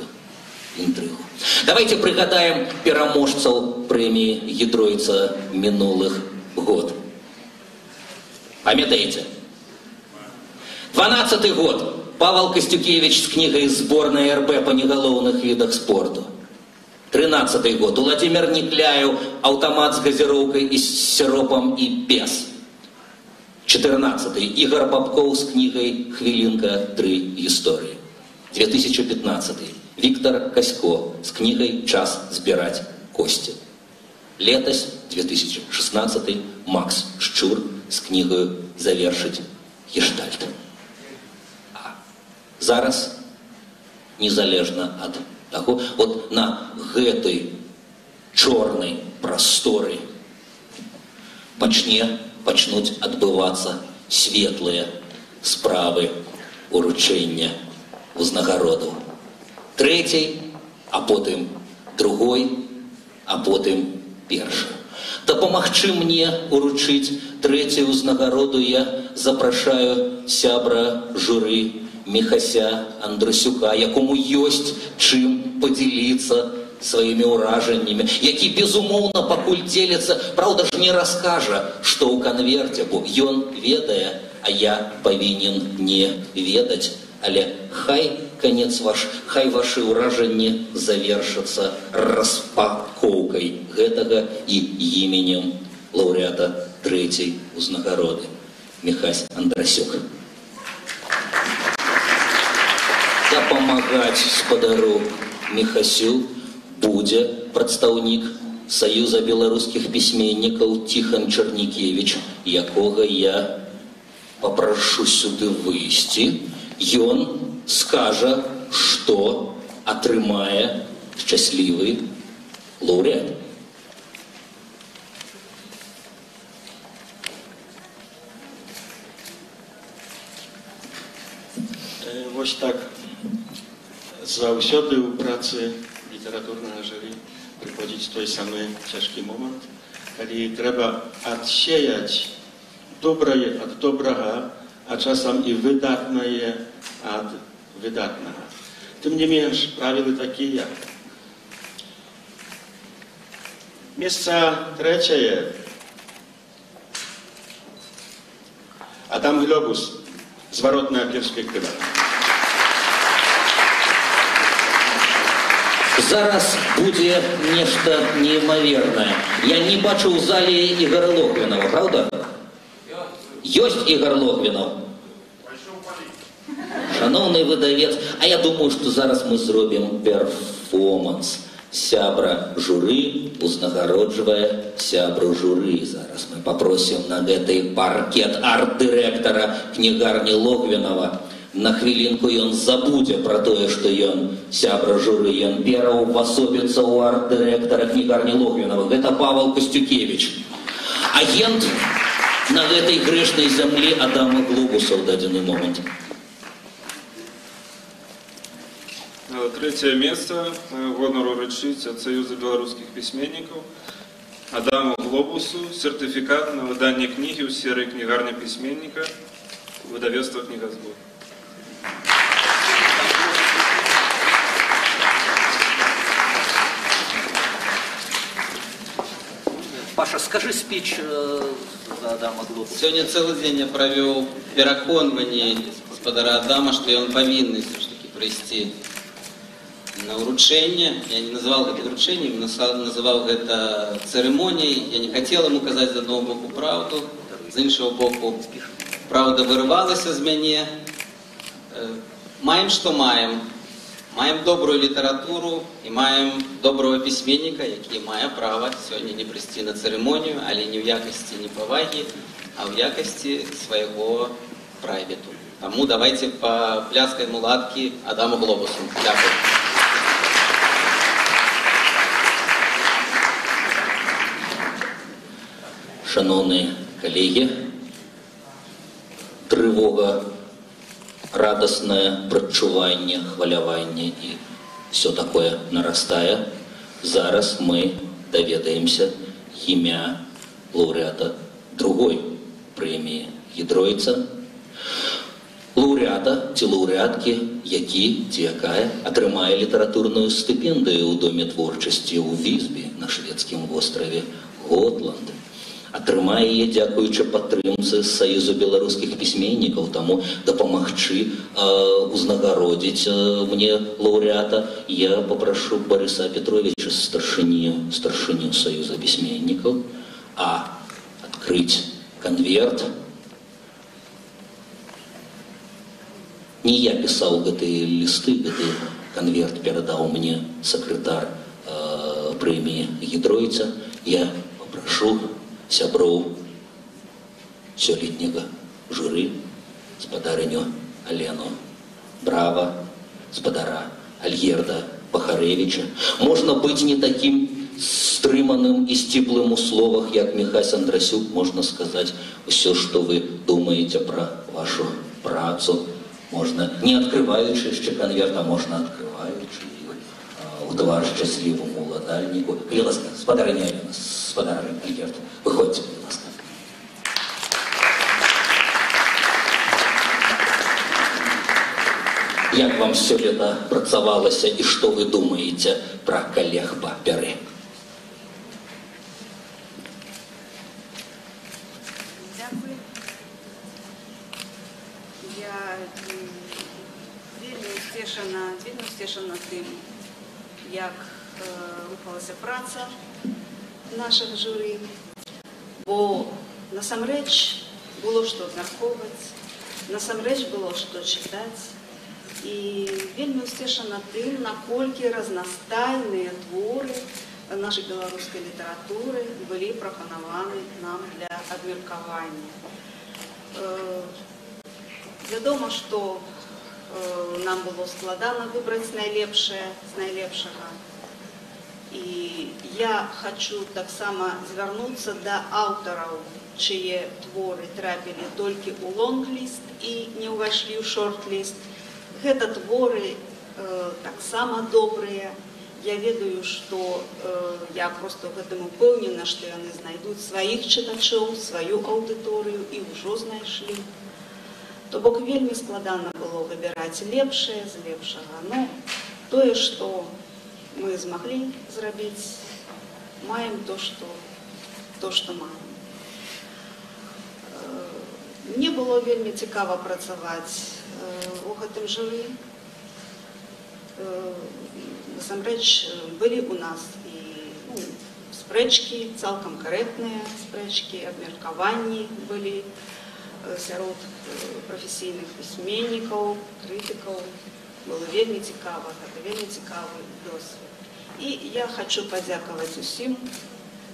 интригу. Давайте пригадаем пераможцаў премии Гідройца минулых год. Памятаете? 12-й год. Павел Костюкевич с книгой «Сборная РБ по неголовных видах спорту». 13-й год. Владимир Никляев «Автомат с газировкой и с сиропом и без». 14-й. Игорь Бабков с книгой «Хвилинка. 3 истории». 2015-й. Виктор Косько с книгой «Час збирать кости». Летось, 2016-й. Макс Шчур с книгой «Завершить гештальт». А зараз, незалежно от того, вот на гэтай чорнай прасторы пачнуць адбывацца светлыя справы уручэння узнагародаў. Трэцяй, а потым другой, а потым першай. Дапамагчы мне уручыць трэцюю узнагароду я запрашаю сябра журы Міхася Андрасюка, якому ёсць чым падзяліцца сваімі ўражаннямі, які, безумоўна, пакуль дзеліцца, праўда ж не раскажа, што ў канверце, бо ён ведае, а я павінен не ведаць. Але хай канец хай вашы ўражанні завершацца распакоўкай гэтага і іменем лаўрэата трэцяй узнагароды. Міхась Андрасюк. Дапамагаць спадару Міхасю будзе прадстаўнік Саюза беларускіх пісьменнікаў Тихон Чернікевич, якога я папрашу сюды выйсці. Ён скажа, што атрымае шчаслівы лаўрэат. Вось так заўсёды ў працы літаратурнага журы прыходзіць той самы цяжкі момант, калі трэба адсеяць добрае ад добрага, а часам і выдатнае ад выдатнага. Тым не менш, правілы такія. Месца трэцяе. Адам Глобус, зваротная перспектыва. Зараз будзе нешта неймавернае. Я не бачу ў зале Ігора Логвінова, правда? Ёсць Ігор Логвінов. Шановний выдавец, а я думаю, што зараз мы зробім перформанс. Сябра журы узнагароджвае сябру журы. Зараз мы попросім на гэтай паркет арт-дырэктара кнігарні Логвінова. На хвілінку ён забудзе пра тое, што ён сябра журы. Ён пераўвасобіцца ў арт-дырэктара кнігарні Логвінова. Гэта Павел Костюкевич. Агент на гэтай грэшнай зямлі Адама Глобуса ў дадзены момант. Третье место гонору уручыць ад Саюза беларускіх пісьменнікаў Адаму Глобусу сертыфікат на выданне кнігі ў серыі кнігарня пісьменніка выдавецтва «Книгасбор». Паша, скажи спіч за Адама Глобуса. Сегодня целый день я провел пераконванне спадара Адама, что он повинный все-таки прийти на ўручэнне. Я не называл гэта ўручэннем, называў гэта цырымоніяй. Я не хацел ему казаць з аднаго боку правду, з іншага боку правда вырывалася з мяне. Маем, што маем. Маем добрую літаратуру і маем доброго пісьменніка, які мае права сёння не прыйсці на цырымонію, але не ў якасці непавагі, а ў якасці свайго прайвету. Таму давайте папляскаем ладкі Адаму Глобусу. Дякую. Шановні колеги, трывога, радостное прадчуванне, хваляванне і все такое нарастае. Зараз мы даведаемся імя лаўрэата другой прэміі Гідройца, лаўрэата ці лаўрэаткі, які ці якая атрымае літаратурную стыпендыю ў Доме творчасці ў Візбі на шведскім востраве Готланд. Атрымае яе дзякуючы падтрымцы Саюзу беларускіх пісьменнікаў, таму дапамагчы узнагародзіць мне лаўрэата я папрашу Барыса Петровича, старшыню Саюза пісьменнікаў, адкрыць канверт. Не я пісаў гэтыя лісты, гэты канверт перадаў мне сакратар прэміі Гідройца. Я папрашу сяброў сёлетняга журы, спадарыню Алену Брава, спадара Альгерда Пахарэвіча. Можна быць не такім стрыманым і сціплым у словах, як Міхась Андрасюк, можна сказаць усё, што вы думаеце пра вашу працу. Можна, не адкрываючы яшчэ канверт, а можна адкрываючы у твар шчасліваму ўладальніку. Калі ласка, спадарыня Алена, спадар Альгерд, выходзьце, калі ласка. Як вам сёлета працавалася і што вы думаеце пра калег па пяры? Дякую. Я вельмі ўцешана тым, як рухалася праца наших журы, бо насамрэч было што абмяркоўваць, насамрэч было што чытаць, і вельмі ўцешана тым, наколькі разнастайныя творы нашай беларускай літаратуры былі прапанаваны нам для абмеркавання. Вядома, што нам было складана выбраць найлепшае з найлепшага. І я хочу таксама звярнуцца да аўтараў, чые творы трапілі толькі ў лонг-ліст і не ўвайшлі ў шорт-ліст. Гэта творы таксама добрыя. Я ведаю, што я проста гэтым упэўнена, што яны знайдуць сваіх чытачоў, сваю аўдыторыю і ўжо знайшлі. То бок вельмі складана было выбіраць лепшае з лепшага. Но тое, што мы змаглі зрабіць, маем то, што маем. Мне было вельмі цікава працаваць у гэтым журы. Насамрэч, былі ў нас і спрэчкі, цалкам карэктныя спрэчкі, абмеркаванні былі сярод прафесійных пісьменнікаў, крытыкаў. Было вельмі цікава, гэта вельмі цікавы досвед. І я хочу падзякаваць усім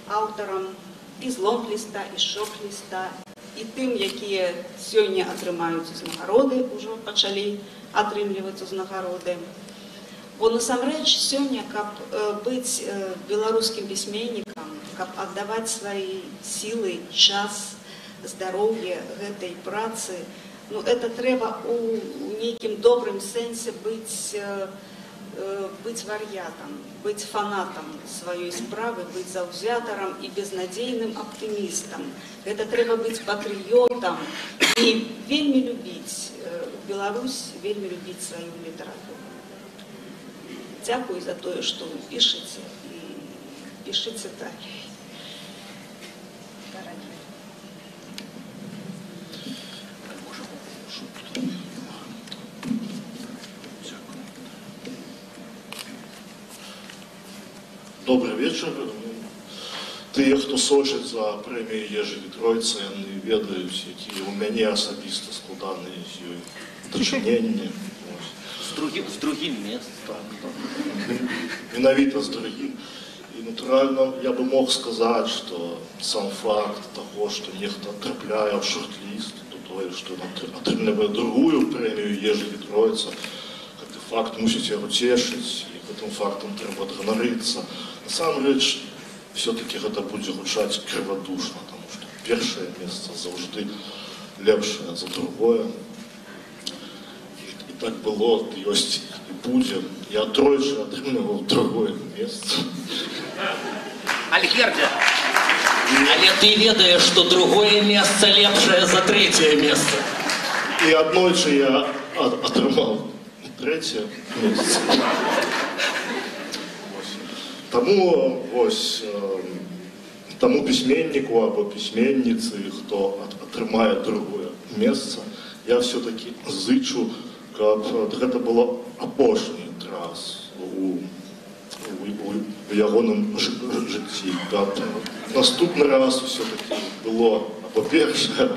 аўтарам і з лонг-ліста, і з шорт-ліста, і тым, якія сёння атрымаюць узнагароды, ўжо пачалі атрымліваць узнагароды. Бо насамрэч сёння, каб быць беларускім пісьменнікам, каб аддаваць свае сілы, час, здароўе гэтай працы, это трэба у нейкім добрым сэнсе быць вар'ятам, быць фанатам сваёй справы, быць заўзятарам і безнадзейным аптымістам. Гэта трэба быць патрыётам і вельмі любіць Беларусь, вельмі любіць сваю літаратуру. Дзякуй за тое, што вы пішаце, і пішыце далей. Добрый вечер. Тыя, хто сочыць за прэміяй Ежы Вітройцы, яны ведаюць, якія ў мяне асабіста складаныя з ёй дачыненні. С другим местом. Менавіта з другим. І натуральна, я бы мог сказаць, што сам факт таго, што нехта трапляе ў шорт-ліст, то тое, што атрымлівае другую прэмію Ежы Вітройца, гэты факт мусіць яго цешыць, і гэтым фактам трэба адганарыцца. Насамрэч, все-таки это будет гучаць крывадушна, потому что першае месца заўжды лепшае за другое. І так было, ёсць і будзе. Я тройчы атрымліваў другое месца. Альгерда, але ты ведаеш, што другое месца лепшае за трэцяе месца. І аднойчы я атрымаў трэцяе месца. Тому письменнику або письменницы, хто атрымае другое месца, я все-таки зычу, каб гэта было апошні раз у ягоным жыцці, каб наступны раз все-таки было або першае,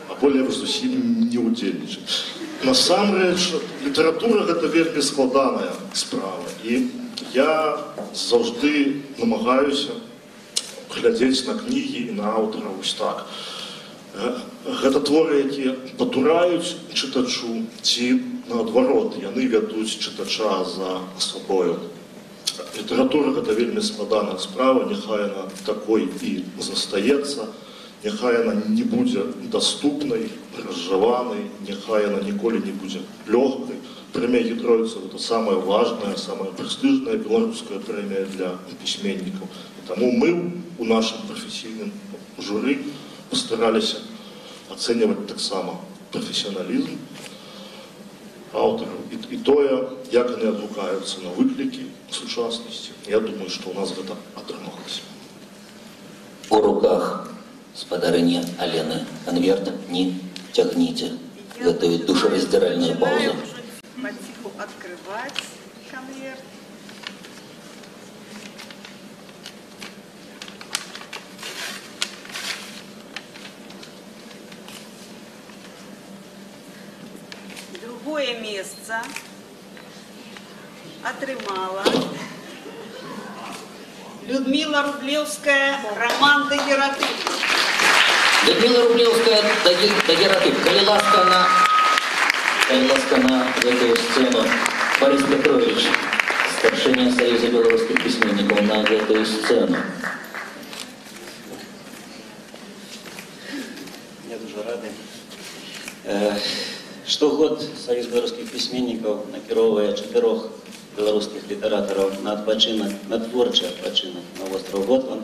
або лепш зусім не удзельнічаць. Насамрэч, літаратура гэта вельмі складаная справа, і я заўжды намагаюся глядзець на кнігі і на аўтара вось так. Гэта творы, якія патураюць чытачу, ці наадварот, яны вядуць чытача за сабою. Літаратура гэта вельмі складаная справа, няхай яна такой і застаецца, няхай яна не будзе даступнай, разжаванай, няхай яна ніколі не будзе лёгкай. Прэмія Гідройца – это самая важная, самая престижная белорусская премия для письменников. Потому мы у нашем профессийном жюри постарались оценивать так само профессионализм авторов и то, как они отгукаются на выклики сучасности. Я думаю, что у нас это атрымалось. У руках спадарыні Алены конверт не тягните. Это душераздиральная пауза. Потиху открывать конверт. Другое место отрымала Людмила Рублевская, роман «Дагератып». Людмила Рублевская, «Дагератып». Коли ласка на эту сцену, Борис Петрович, старшиня Союза белорусских письменников, на эту сцену. Я дуже радий. Штогод Союз белорусских письменников накіроўвае 4 белорусских литераторов на адпачынак, на творчы адпачынак на востраў Готланд.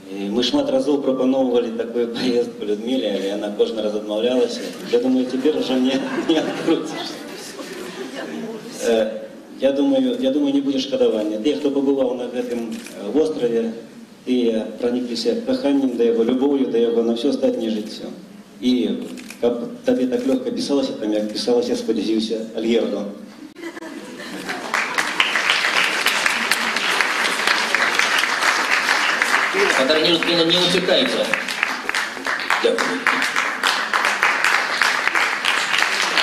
І мы шмат разоў прапаноўвалі такую поездку Людміле, але яна кожны раз адмаўлялася. Я думаю, цяпер уже не адкруцішся. Я думаю, не будзе шкадавання. Тыя, хто пабываў на гэтым востраве, тыя пранікліся каханнем да яго, любоўю да яго на ўсё астатняе жыццё. І каб табе так лёгка пісалася там, як пісалася, спадзяюся, Альгерду. Подарни Людмила, не утекайте. Дякую.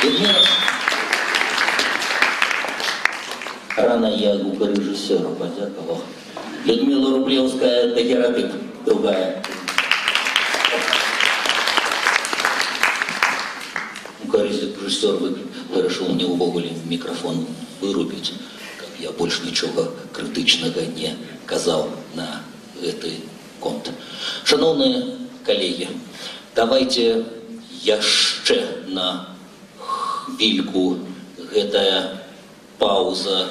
Людмила. Рано я звукорежиссеру подякував. Людмила Рублевская, «Дагератып», другая. Режиссер вырашыў мне ўвогуле мікрафон вырубіць, каб я больш нічога крытычнага не казаў на гэты конт. Шановные коллеги, давайте яшчэ на хвильку гэтая пауза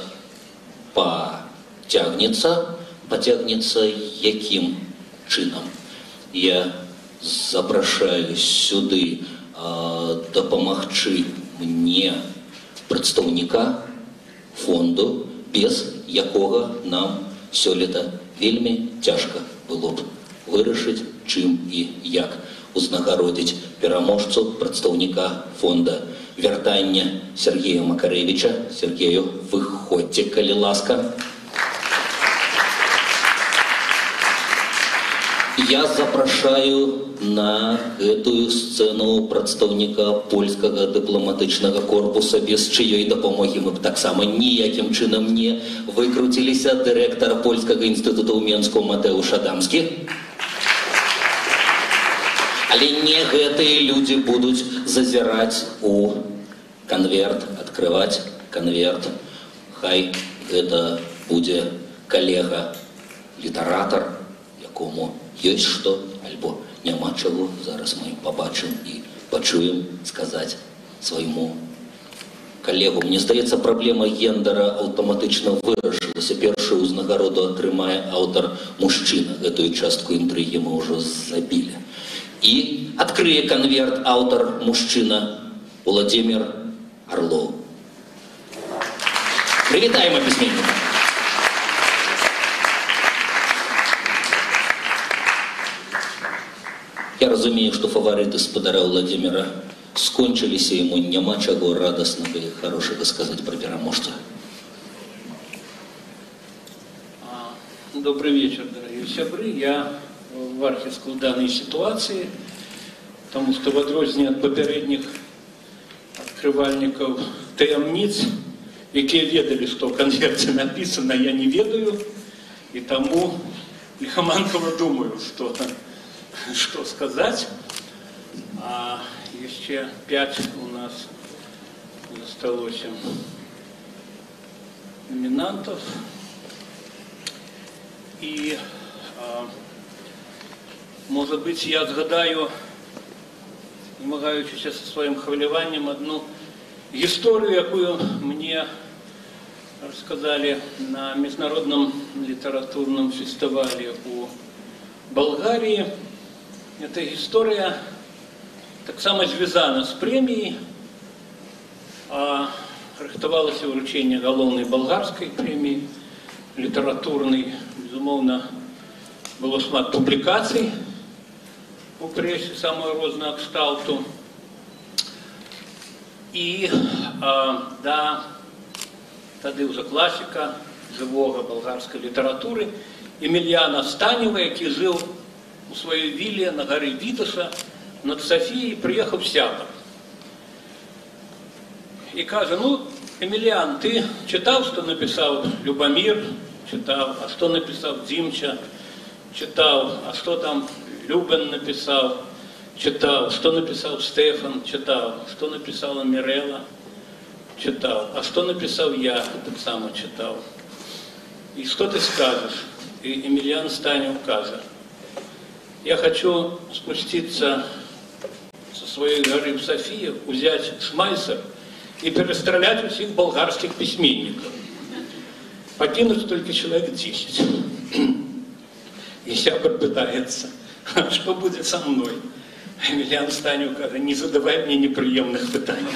потягнется яким чынам. Я запрашаю сюды дапамагчы мне прадстаўніка фонду, без якога нам сёлета вельмі цяжка было б вырашыць, чым і як узнагародзіць пераможцу, прадстаўніка фонда вяртання Сергея Макарэвіча. Сергею, выходзьце, калі ласка. Я запрашаю на эту сцену представника польскага дыпламатычнага корпуса, без чыёй дапамогі мы б таксама ніякім чынам не выкруціліся, дырэктар польскага інстытута ў Менску Матэуш Адамскі. Але не гэтыя людзі будуць зазіраць у канверт, адкрываць канверт. Хай гэта будзе калега, літаратар, якому ёсць што, альбо няма чаго, зараз мы пабачым і пачуем сказаць свайму калегу. Мне здаецца, праблема гендера аўтаматычна вырашылася. Першую ўзнагароду атрымае аўтар мужчына. Гэтую частку інтрыгі мы ўжо забілі. І адкрые канверт аўтар мужчына Владимир Орлов. Прывітаем пісьменніка. Я разумею, што фаварыты спадара Владимира скончыліся, ему няма чаго радаснага і хорошага сказаць пра пераможца. Добрый вечер, дорогие сябры. Я в архе складанай ситуации, потому что в адрозненне от папярэдніх открывальников таямниц, якія ведали, что в конверте написано, я не ведаю, и тому лихоманково думаю, что сказать. А еще 5 у нас осталось номинантов. И, может быть, я отгадаю, намагаючись со своим хвалеванием, одну историю, якую мне рассказали на международном литературном фестивале у Болгарии. Эта история так само звязана с премией, рыхтавалася вручение галоўнай болгарской премии литературной. Безумоўна, было шмат публикаций у прессе самого розного кшталту. И да, тады уже классика живого болгарской литературы Емельяна Станева, який жил у своей вилле на горе Витоша над Софией, приехал в Сябр. И каже: ну, Емельян, ты читал, что написал Любомир? Читал. А что написал Димча? Читал. А что там Любен написал? Читал. Что написал Стефан? Читал. Что написала Мирелла? Читал. А что написал я? Так само читал. И что ты скажешь? И Емельян Станев каже: я хочу спуститься со своей горы в Софию, взять шмайсер и перестрелять всех болгарских письменников. Покинуть только человек 10. И Сябр пытается: что будет со мной? Емельян Станев каже: не задавай мне неприемных пытаний.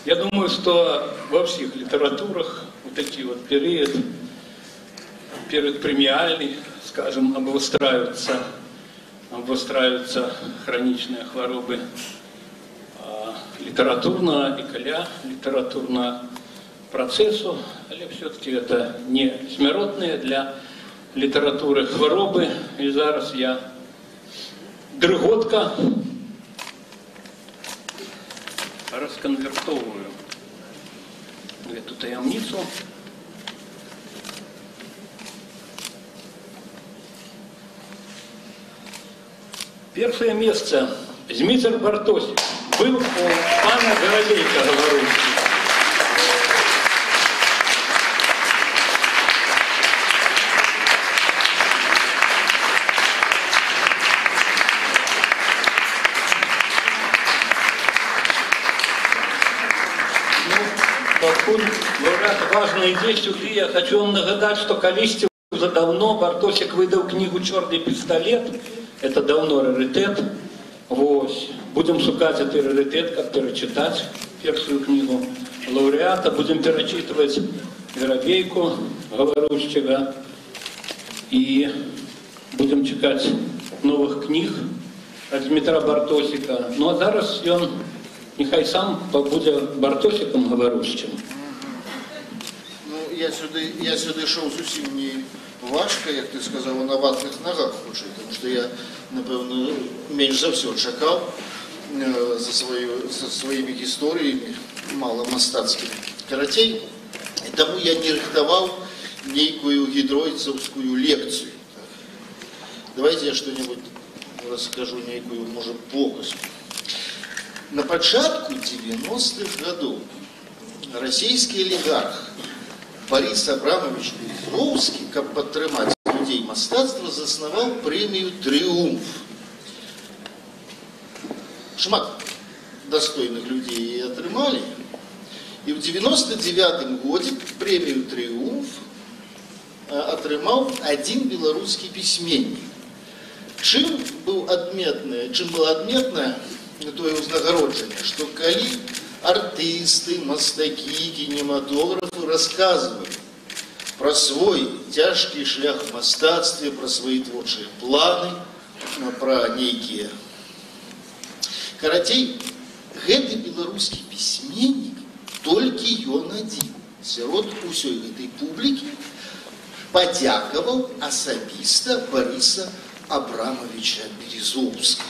Я думаю, что во всех литературах вот такие вот период премиальный, скажем, обвостраюцца хроничные хворобы литературного и каля литературного процессу, але все-таки это не смяротные для литературы хворобы. И зараз я дрыготка расконвертовываю эту таямницу. Первое место Змитер Бартосик был у пана Горобейка, говорю. Важные действия, я хочу вам нагадать, что количество уже давно Бартосик выдал книгу «Черный пистолет». Это давно раритет. Вот. Будем шукать этот раритет, как перечитать первую книгу лауреата. Будем перечитывать Горобейку Говорущего. И будем чекать новых книг от Дмитра Бартосика. Ну а зараз он нехай сам побуде Бартосиком Говорущим. я сюди йшов зовсім не важко, як ти сказав, на ватних ногах хуже, тому що я, напевно, менш за все чекав за своїми історіями маломастацькими каратей, і тому я не рихтовав некую гидройцевскую лекцию. Давайте я что-нибудь расскажу, некую, может, показку. На початку 90-х годов российский олигарх Борис Абрамович Березовский, как подтримать людей мастацтва, засновал премию «Триумф». Шмат достойных людей ее отрымали. И в 99 году премию «Триумф» атрымаў один белорусский письменник. Чым было адметнае тое ўзнагароджанне, што калі артысты, мастакі, кинематографы рассказывали про свой тяжкий шлях в мастацтве, про свои творчие планы, про нейкие карацей, гэты беларускі пісьменнік толькі ён адзін сярод усёй гэтай публікі падзякаваў асабіста Бориса Абрамовича Березовского.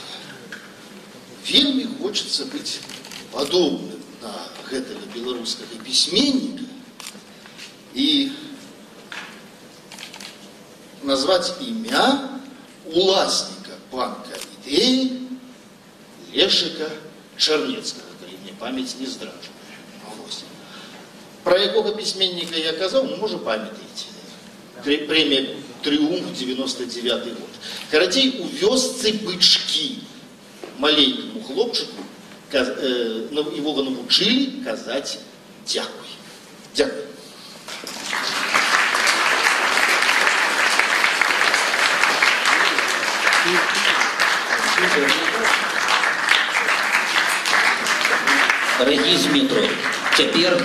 Вельмі хочется быть подобным на гэтага беларускага пісьменніка и назвать имя уласника банка идеи Лешика Чарнецкого, калі мне памяць не здраджвае. Про якога пісьменніка я казаў, можа памятаеце. Премия «Триумф», 99 год. Карацей, у вёсцы Бычки маленькому хлопчику его научили казать «Дякуй». Дякуй. Дорогие Змітру, цяпер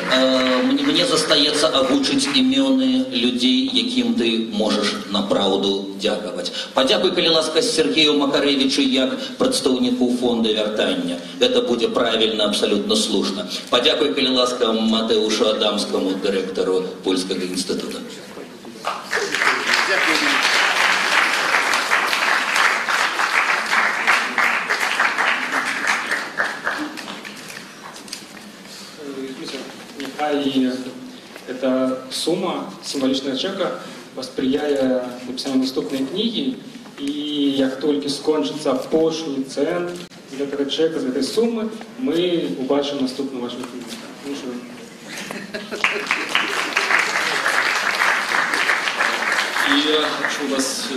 мне застаецца агучыць імёны людзей, якім ты можаш напраўду дзякаваць. Падзякуй, калі ласка, Сергею Макарэвічу як прадстаўніку фонда вяртання. Гэта будзе правільна, абсалютна слушна. Падзякуй, калі ласка, Матэушу Адамскаму, дырэктару Польскага інстытута. И эта сумма, символичная чека, посприяе написанию наступной книги. И как только скончится пошлый цент з этого чека, з этой суммы, мы убачим наступную вашу книгу. И я хочу вас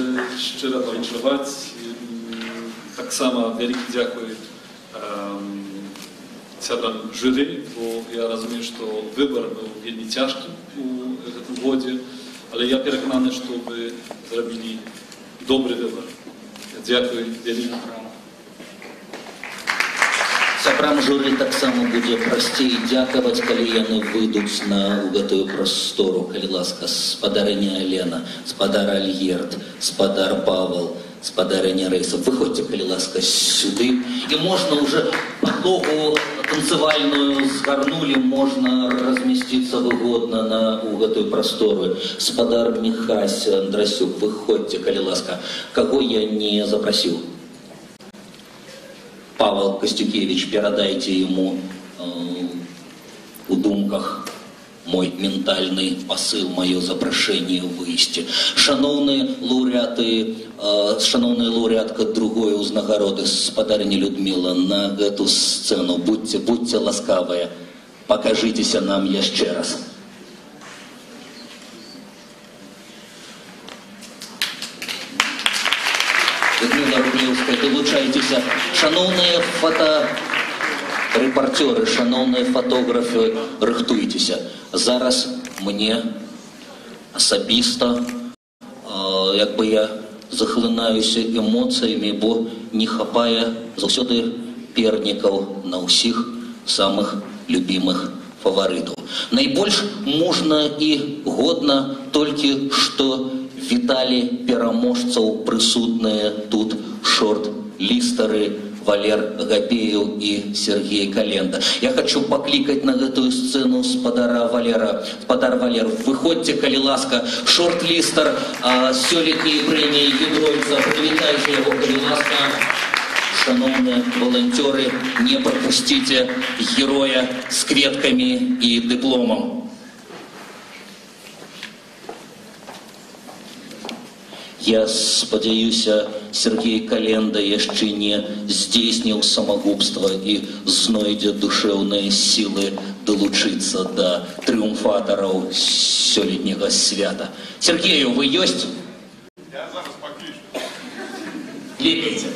щиро повідчувати. Так само великий дякую сябрам журы, бо я разумею, что выбор был вельмі тяжкий у гэтым годзе, але я перакананы, что вы зрабілі добрый выбор. Дякую вельмі. Сябрам журы таксама будзе прасцей дзякаваць, калі яны выйдуць на гэтую прастору, калі ласка, спадарыня Алена, спадар Альгерд, спадар Павел, спадарыня Рэйсов. Выходзьце, калі ласка, сюды. І можна уже падлогу танцевальную сгарнули, можно разместиться выгодно у гэтую прастору. Спадар Михась Андрасюк, выходзьце, калі ласка. Кого я не запросил? Павел Костюкевич, передайте ему у думках мой ментальный посыл, мое запрошение выйсці. Шановные лауреаты, шановная лауреатка другой узнагароды, спадарыня Людмила, на эту сцену. Будьте ласкавые, покажитеся нам яшчэ раз. Людмила Рублевская, долучайтеся. Шановные фоторепортеры, шановные фотографы, рыхтуйтеся. Зараз мне асабіста, як бы я захлынаюся эмоцыямі, бо не хапае заўсёды пернікаў на ўсіх самых любімых фаварытаў. Найбольш можна і годна толькі што віталі пераможцаў прысутныя тут шорт-лістары Валер Гапеев и Сергей Календа. Я хочу покликать на эту сцену спадара Валера. Спадар Валер, выходите, калі ласка, шорт-листер сёлетней премии Гедройца. Привитайте его, калі ласка. Шановные волонтеры, не пропустите героя с кветками и дипломом. Я спадзяюся, Сергей Календа яшчэ не здзейсніў самагубства і знойдзе душэўныя сілы далучыцца да трыумфатараў сёлетняга свята. Сергею, вы ёсць? Я зараз паклічу. Клікайце.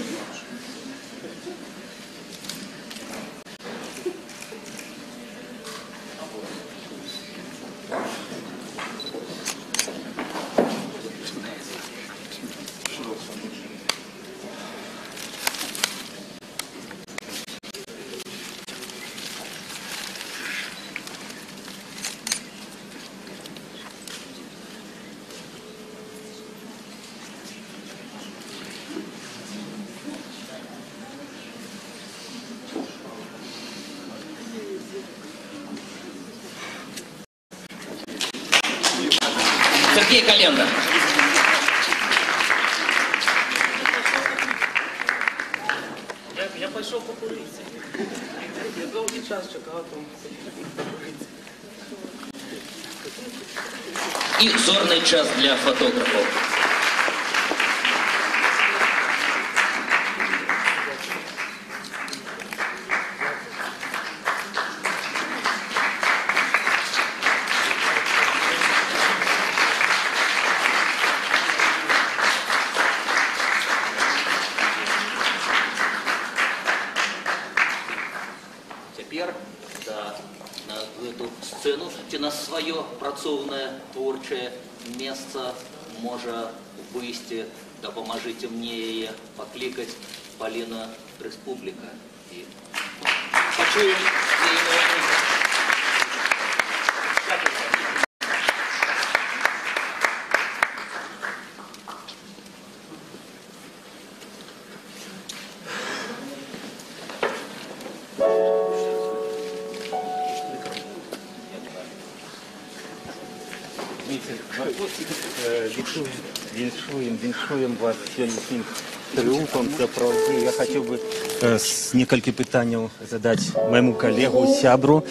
Сергей Календа. Я пошел покурить. Я долгий час чекал там. И зорный час для фотографов. Сцену, ці на сваё працоўнае творчае месца можа выйсці, дапамажыце мне яе паклікаць Паліна Рэспубліка. І пачуем Віншуем вас сённяшнім трыумфам сапраўды. Я хацеў бы некалькі пытанняў задаць майму калегу, сябру,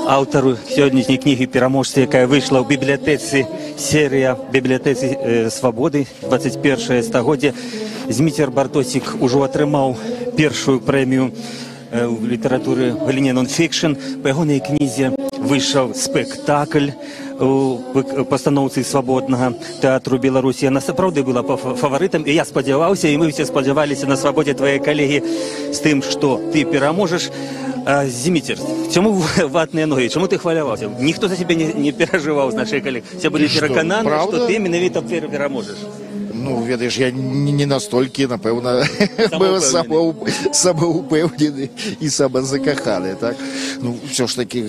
аўтару сённяшняй кнігі «Пераможцы», якая выйшла ў бібліятэцы, серыя бібліятэцы свабоды, 21 стагоддзе. Зміцер Бартосік ужо атрымаў першую прэмію ў літаратуры в галіне нон-фікшн. Па ягонай кнізе выйшаў спектакль у пастаноўцы свабоднага тэатру Беларусі. Яна сапраўды была фаварытам, і я спадзяваўся, і мы все спадзяваліся на свабодзе твае калегі з тым, што ты пераможаш. Зміцер, чаму ватныя ногі? Чаму ты хваляваўся? Ніхто за цябе не перажываў з нашай калег. Все былі перакананы, што ты менавіта пераможаш. Ну, ведаеш, я не настолькі, напэўна, быў самаўпэўнены і самазакаханы, так? Ну, ўсё ж такі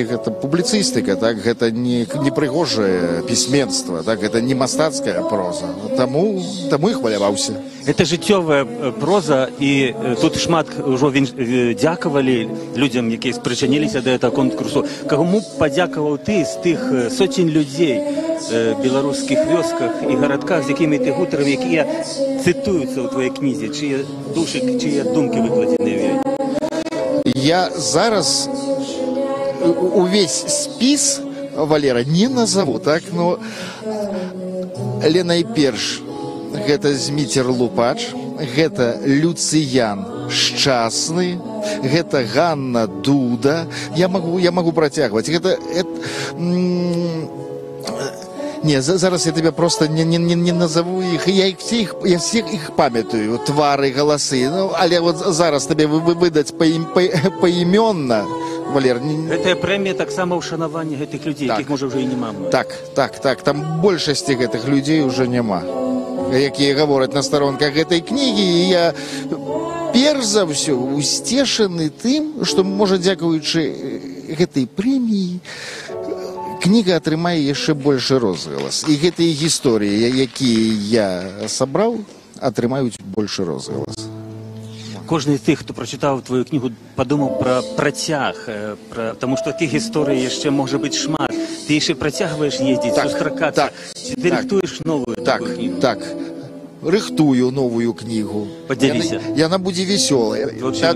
гэта публіцыстыка, так? Гэта не прыгожае пісьменства, так? Гэта не мастацкая проза. Таму і хваляваўся. Это жыццёвая проза, і тут шмат ўжо дзякавалі людзям, якія спрычыніліся да гэтага конкурсу. Каму падзякаваў ты з тых соцень людзей беларускіх вёсках і гарадках, з якімі ты гутарыў, якія цытуюцца ў твоей кнізе, чые душы, чые думкі выкладзеныя ў ёй? Я зараз увесь спіс, Валера, не назову, так? Но найперш гэта Зміцер Лупач, гэта Люцыян Шчасны, гэта Ганна Дуда. Я могу працягваць. Не, зараз я тебе просто не назову их. Я всех их памятаю, твары, голосы. Ну, але вот зараз тебе выдать поименно, Валер. Гэтая прэмія таксама ўшанаванне гэтых людзей, якіх можа ўжо і няма. Так, там большасці гэтых людзей уже няма, якія гавораць на старонках гэтай кнігі. І я перш за ўсё усцешаны тым, што, можа, дзякуючы гэтай прэміі, кніга атрымае яшчэ большы розгалас. І гэтыя гісторыі, якія я сабраў, атрымаюць большы розгалас. кожен з тих, хто прочитав твою книгу, подумав про працяг, тому що тих історій ще може бути шмат. Ти ще працягуєш їздити, зустракатися. Чи ти рихтуєш нову таку книгу? Так. Рыхтую новую книгу. Поделися. Яна будзе веселая.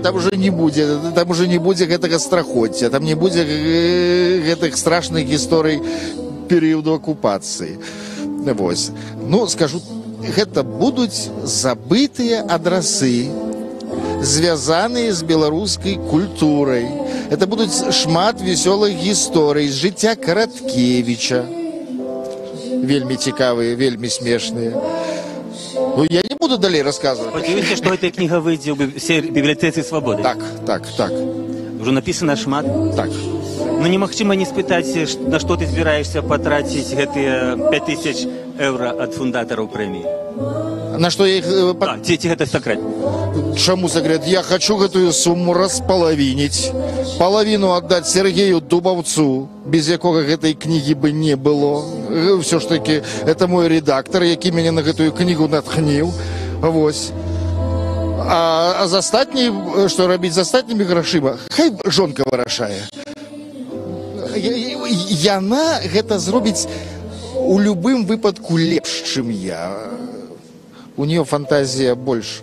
Там уже не будзе гэтага страхоцця, там не будзе гэтых страшных гісторый перыяду акупацыі. Вось. Ну, скажу, гэта будуць забытыя адрасы, звязаныя з беларускай культурай. Это будуць шмат весёлых гісторый з жыцця Караткевіча. Вельмі цікавыя, вельмі смешныя. Ну, я не буду далее рассказывать. Сподіваюся, що эта книга вийде в бібліотеці Свободи. Так. Уже написано шмат? Так. Ну, немагчыма не спытаць, на што ты збіраешся патраціць гэтыя 5000 евро ад фундатараў прэміі? На што я іх... Ці гэта сакрэт? Чаму сакрэт? Я хочу гэтую сумму располовиніць. Половину отдать Сергею Дубовцу, без якога гэтай книги бы не было. Все ж таки, это мой редактор, які мяне на гэтую книгу натхніў. Вось. А з астатнім, што рабіць з астатнімі грашыма, хай жонка вырашае. Яна гэта зробіць у любым выпадку лепш, чым я. У нее фантазія больш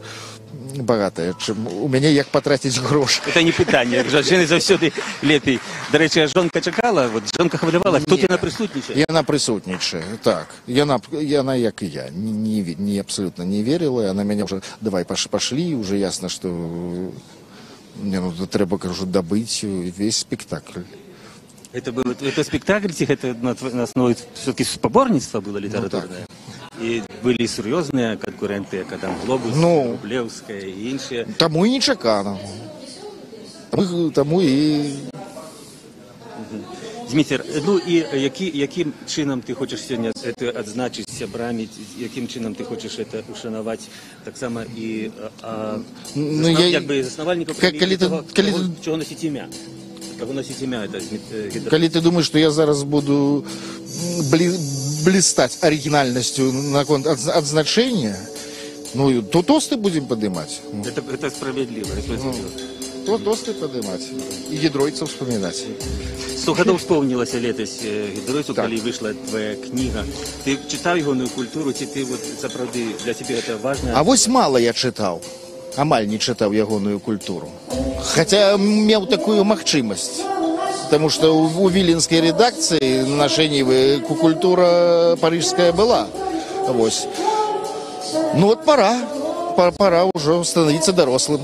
багатая, чым у мяне, як патраціць грош. Это не пытанне. Жанчыны заўсёды лепей. Дарэчы, жонка чакала, жонка хвалявала, тут яна прысутнічае. Яна прысутнічае, так. Яна, як і я, не абсолютно не верила. Она мяне уже, давай, пошли, уже ясно, что мне трэба, кажу, добыть весь спектакль. Это спектакль, ці гэта на основе все-таки спаборніцтва было літаратурнае? І былі сур'ёзныя канкуренты, як Адам Глобус, Рублеўская і іншыя. Таму і нечакана. Таму і... Зміцер, ну і якім чынам ты хочаш сёння это адзначыць сябрамі, якім чынам ты хочаш это ушанаваць таксама і заснавальнікаў прэміі, чого носіць імя? Кого носить имя? Коли ты думаешь, что я зараз буду блистать оригинальностью на конт отзначения, ну, то тосты будем поднимать. Это справедливо. То тосты поднимать. И гидройцев вспоминать. 100 годов вспомнилась летась гидройцу, когда вышла твоя книга. Ты читал ягоную культуру, ці ты вот заправды для тебя это важно? А вось мало я читал. Амаль не читал ягоную культуру. Хотя имел такую магчимость. Потому что у виленской редакции наша Нивы культура парижская была. Вот. Ну вот пора уже становиться дорослым.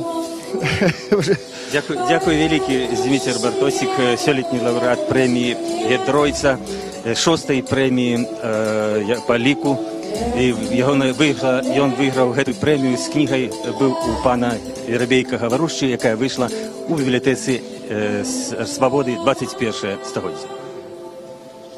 Дякую великий, Зміцер Бартосік, сёлетні лауреат премії Гідройца, 6-й премії по ліку. І ён выйграў гэтую прэмію з кнігай быў у пана Ірабейка Гаварушчы, якая выйшла у бібліятэцы Свабоды 21 стагоддзя.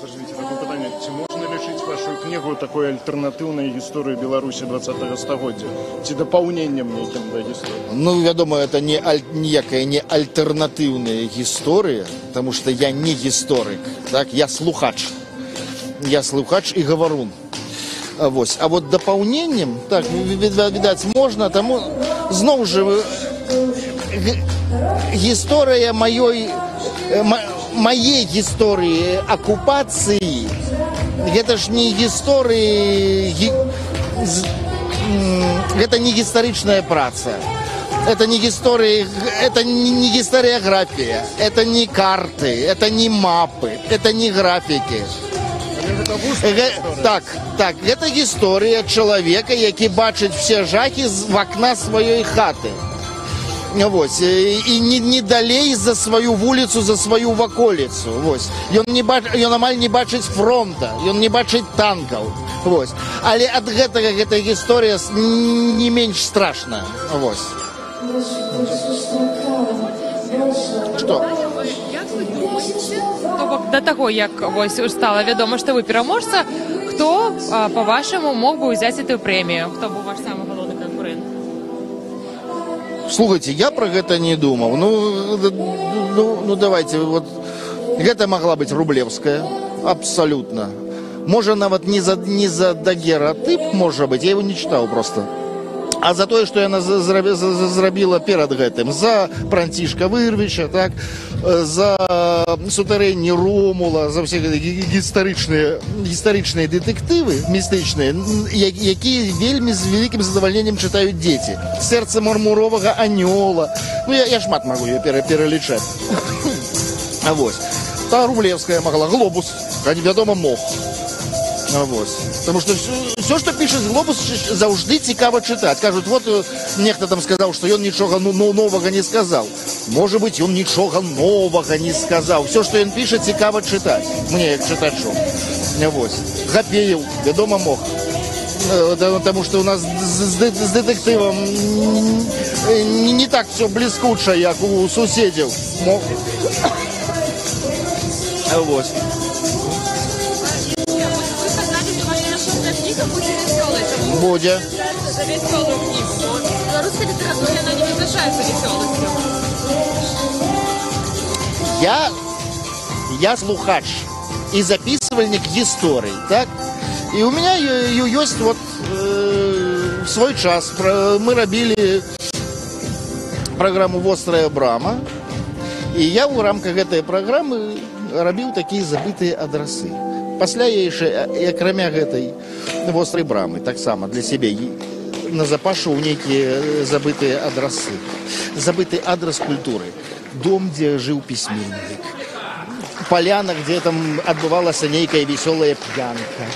Подождите, такое пытанне. Ці можна лічыць вашу кнігу такой альтэрнатыўнай гісторыі Беларусі 20-го стагоддзя? Ці дапаўненнем нейкім да гісторыі? Ну, вядома, это ніякая не альтэрнатыўная гісторыя, потому что я не гісторык, так? Я слухач. Я слухач і гаварун. Вось. А вот дапаўненнем, так, відаць, можна, таму зноў жа гісторыя маей гісторыі акупацыі, гэта ж не гісторыі, гэта не гістарычная праца. Это не история, это не историография, это не карты, это не мапы, это не графики. Так, это история человека, який бачить все жахи в окна своей хаты. Вот. И не далей за свою вулицу, за свою ваколицу. Вот. Ён амаль не бачить фронта, ён не бачить танков. Вот. Але от гэтага эта история не менш страшная. Вот. Что? Як ви думаєте, то бок до того, як ось стало відомо, що ви переможця, хто, по-вашому, мог би взяти цю премію? Хто був ваш самий головний конкурент? Слухайте, я про гэта не думал. Ну давайте, вот гэта могла быть Рублевская, абсолютно. Может, нават не за дагеротип, может быть, я его не читал просто. А за тое, што яна зрабіла перад гэтым, за Францішка Вырвіча, так, за сутарэнні Ромула, за ўсе гістарычныя дэтэктывы містычныя, якія вельмі з вялікім задавальненнем чытаюць дзеці. Сэрца мармуровага анёла. Ну, я шмат магу ее пералічаць. А вось. Та Рублевская могла, Глобус, вядома, мог. Потому что все, что пишет Глобус, заўжды цікава читать. Кажут, вот нехто там сказал, что он ничего нового не сказал. Может быть, он ничего нового не сказал. Все, что он пишет, цікава читать. Мне, как читачу. Гапеев, вядома, мог. Потому что у нас с детективом не так все блескуче, как у соседей. Мог. Буде. За веселую книгу. В белорусской литературе она не отличается веселостью. Я слухач и записывальник историй, так? И у меня есть вот свой час. Мы робили программу «Вострая брама». И я в рамках этой программы робил такие забытые адрасы. Пасля я яшчэ, акрамя гэтай вострай брамы, таксама для сябе назапашыў нейкія забытыя адрасы. Забыты адрас культуры. Дом, дзе жыў пісьменнік. Паляна, дзе там адбывалася нейкая весёлая п'янка.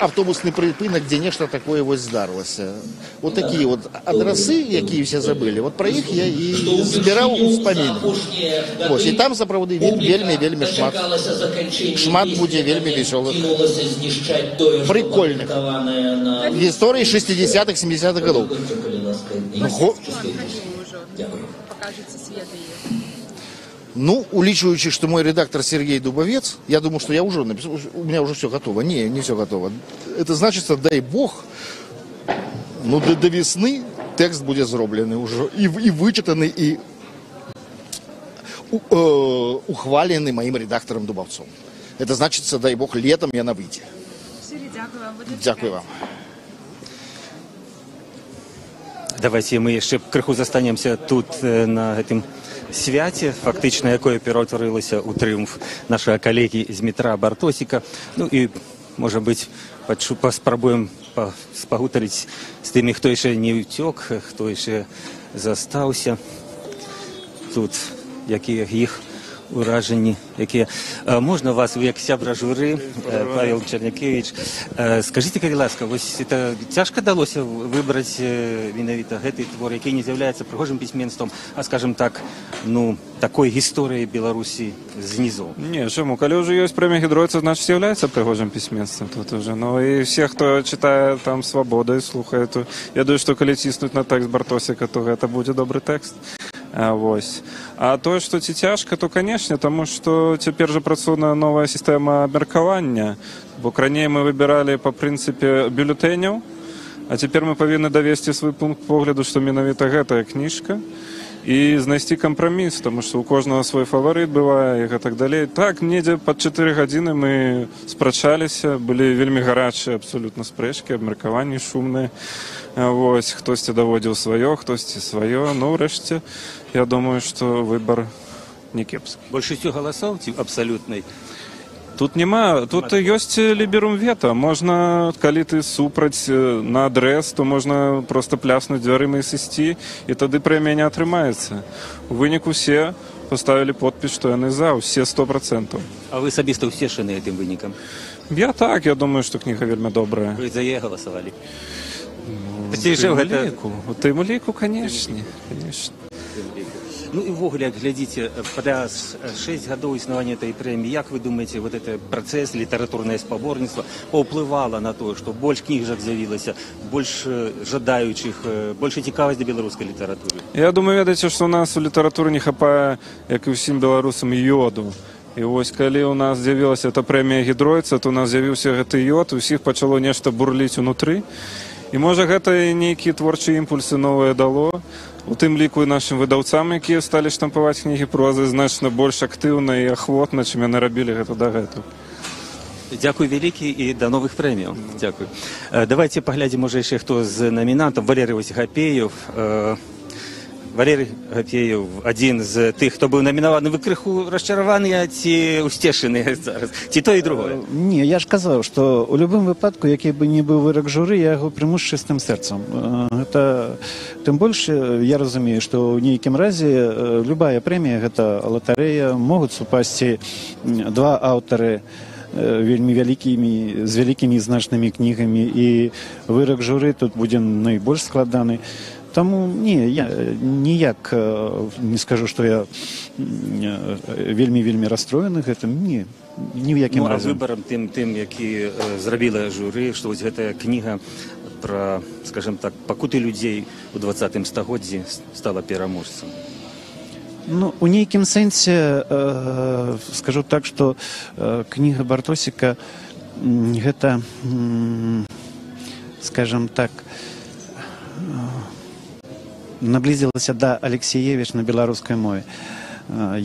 Автобусны прыпынак, дзе нешта такое здарылася. Вот такія вот адрасы, якія ўсе забылі, вот пра іх я і збіраў успаміны. І там сапраўды вельмі шмат. Шмат будзе вельмі весёлых, прикольных гісторый 60-х, 70-х гадоў. Ну, уличиваючи, что мой редактор Сергей Дубовец, я думаю, что я уже написал, у меня уже все готово. Не все готово. Это значит, дай бог, ну, до весны текст будет зробленный уже, и вычитанный, и ухваленный моим редактором Дубовцом. Это значит, дай бог, летом я на выйти. Дякую вам. Давайте мы еще крыху застанемся тут на этом свяце, фактычна, якое пераўтварылася ў трыумф нашага калегі Змітра Бартосіка. Ну і, можа быць, паспрабуем пагутарыць з тымі, хто яшчэ не ўцёк, хто яшчэ застаўся тут, якія іх уражанні, якія... Можна вас, вы як сябра журы, Павел Чернякевич, скажите, калі ласка, вось это цяжка далося выбраць менавіта гэты твор, які не з'яўляецца прыгожым пісьменствам, а, скажем так, ну, такой гісторыяй Беларусі знізу? Не, чаму? Калі ўжо ёсць прэмія Гідройца, значит, з'яўляецца прыгожым пісьменствам тут уже. Ну, і все, хто читае там «Свобода» і слухае, то я думаю, што калі ціснуць на тэкст Бартосіка, то гэта будзе добры тэкст. А тое, што ці цяжка, то, канешне, таму што цяпер жа працуе новая сістэма абмеркавання, бо раней мы выбіралі па прынцыпе бюлетэняў, а цяпер мы павінны давесці свой пункт погляду, што менавіта гэтая кніжка, і знайсці кампраміс, таму што ў кожнага свой фаварыт бывае і гэтак далей. Так, недзе пад 4 гадзіны мы спрачаліся, былі вельмі гарачыя абсалютна спрэчкі, абмеркаванні шумныя. Хтосьці даводзіў сваё, хтосьці сваё. Ну, ўрэшце, я думаю, што выбар не кепскі. Большасцю галасоў ці абсалютнай? Тут няма, тут ёсць ліберум вета. Можна, калі ты супраць на адрэс, то можна проста пляснуць дзвярыма і сысці, і тады прэмія не атрымаецца. У выніку усе паставілі подпіс, што яны за, усе 100%. А вы асабіста ўцешаны гэтым вынікам? Я так, я думаю, што кніга вельмі добрая. Вы за яе галасавалі? У тым ліку, канешне. Ну і ввогуле, глядзіце, пра 6 гадоў існавання этой прэміі, як вы думаеце, вот этот працэс, літаратурнае спаборніцтва паўплывала на тое, што больш кніжак з'явілася, больш жадаючых, больш цікавасць да беларускай літаратуры? Я думаю, ведаеце, што у нас у літаратуры не хапае, як і ўсім беларусам, ёду. І вось калі ў нас з'явілася эта прэмія Гідройца, то у нас з'явіўся гэты ёд, усіх пачало нешта бурліць унутры. І можа гэта нейкія творчыя імпульсы новыя дало. У тым ліку і нашым выдаўцам, якія сталі штампаваць кнігі прозы значна больш актыўна і ахвотна, чым яны рабілі гэта дагэтуль. Дзякуй вялікі і да новых прэміяў. Дзякуй. Давайте паглядзім, можа, яшчэ хто з намінантаў. Валерый Гапеев. Валерый Гапеев, адзін з тых, хто быў намінаваны. Вы крыху расчараваныя ці ўсцешаныя зараз? Ці то і другое? Не, я ж казаў, што ў любым выпадку, які бы не быў вырак журы, я яго прыму з чыстым сэрцам. Гэта, тым больш, я разумею, што ў нейкім разе любая прэмія, гэта латарэя, могуць супасці два аўтары вельмі вялікімі, з вялікімі значнымі кнігамі, і вырак журы тут будзе найбольш складаны. Таму, не, я ніяк не скажу, што я вельмі расстроены гэтым, не, ні ў якім разе. Ну, а выбарам тым, які зрабіла журы, што вось гэтая кніга пра, скажем так, пакуты людзей у 20 стагоддзі стала пераможцам? Ну, у нейкім сэнсе скажу так, што кніга Бартосіка гэта, скажем так, наблизилася да Алексеевич на беларускай мове.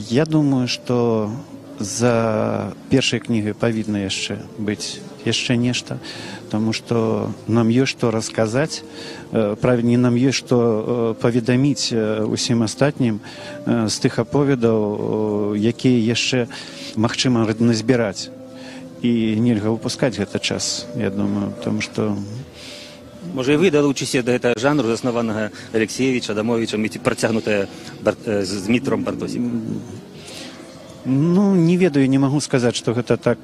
Я думаю, што за першай кнігай павінна яшчэ быць яшчэ нешта, таму што нам ёсць што расказаць, правільней, нам ёсць што паведаміць усім астатнім з тых аповедаў, якія яшчэ магчыма назбіраць. І нельга выпускаць гэты час, я думаю, таму што можа, і вы далучыся да гэтага жанру, заснаванага Алексеевіча, Адамовічам, і працягнутая з Дмітром Бартосікам? Ну, не ведаю, не магу сказаць, што гэта так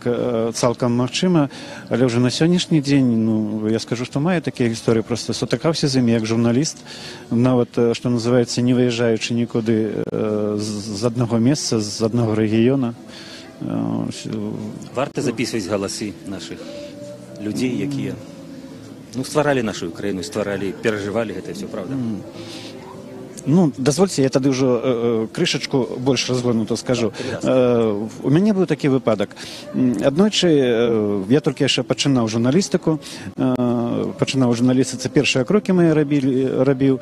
цалкам магчыма, але ўжо на сённяшні дзень, ну, я скажу, што маю такія гісторыі, проста сутыкаўся з імі як журналіст, нават, што называецца, не выязджаючы нікуды з аднаго месца, з аднаго рэгіёна. Варта записваць галасы нашых людзей, якія стваралі нашу краіну, стваралі, перажывалі гэта все, правда? Ну, дазвольце, я тады ўжо крышачку больш разгорнута скажу. У мяне быў такі выпадак. Аднойчы я толькі яшчэ пачынаў журналістыку, пачынаў у журналістыцы, першыя крокі мае рабіў,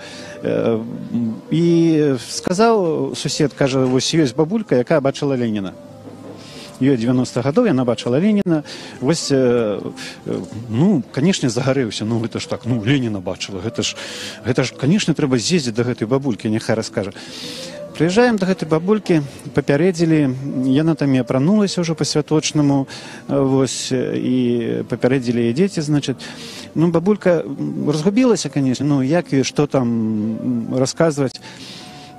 і сказаў сусед, кажа, вось ёсць бабулька, якая бачыла Леніна. Ёй 90 гадоў, яна бачыла Леніна, вось, ну, канешне, загарэўся, ну, гэта ж так, ну, Леніна бачыла, гэта ж, канешне, трэба з'ездзіць да гэтай бабулькі, няхай раскажа. Прыязджаем да гэтай бабулькі, папярэдзілі, яна там і апранулася ўжо па-святочнаму, вось, і папярэдзілі яе дзеці, значыць. Ну, бабулька разгубілася, канешне, ну, як ёй, што там расказваць.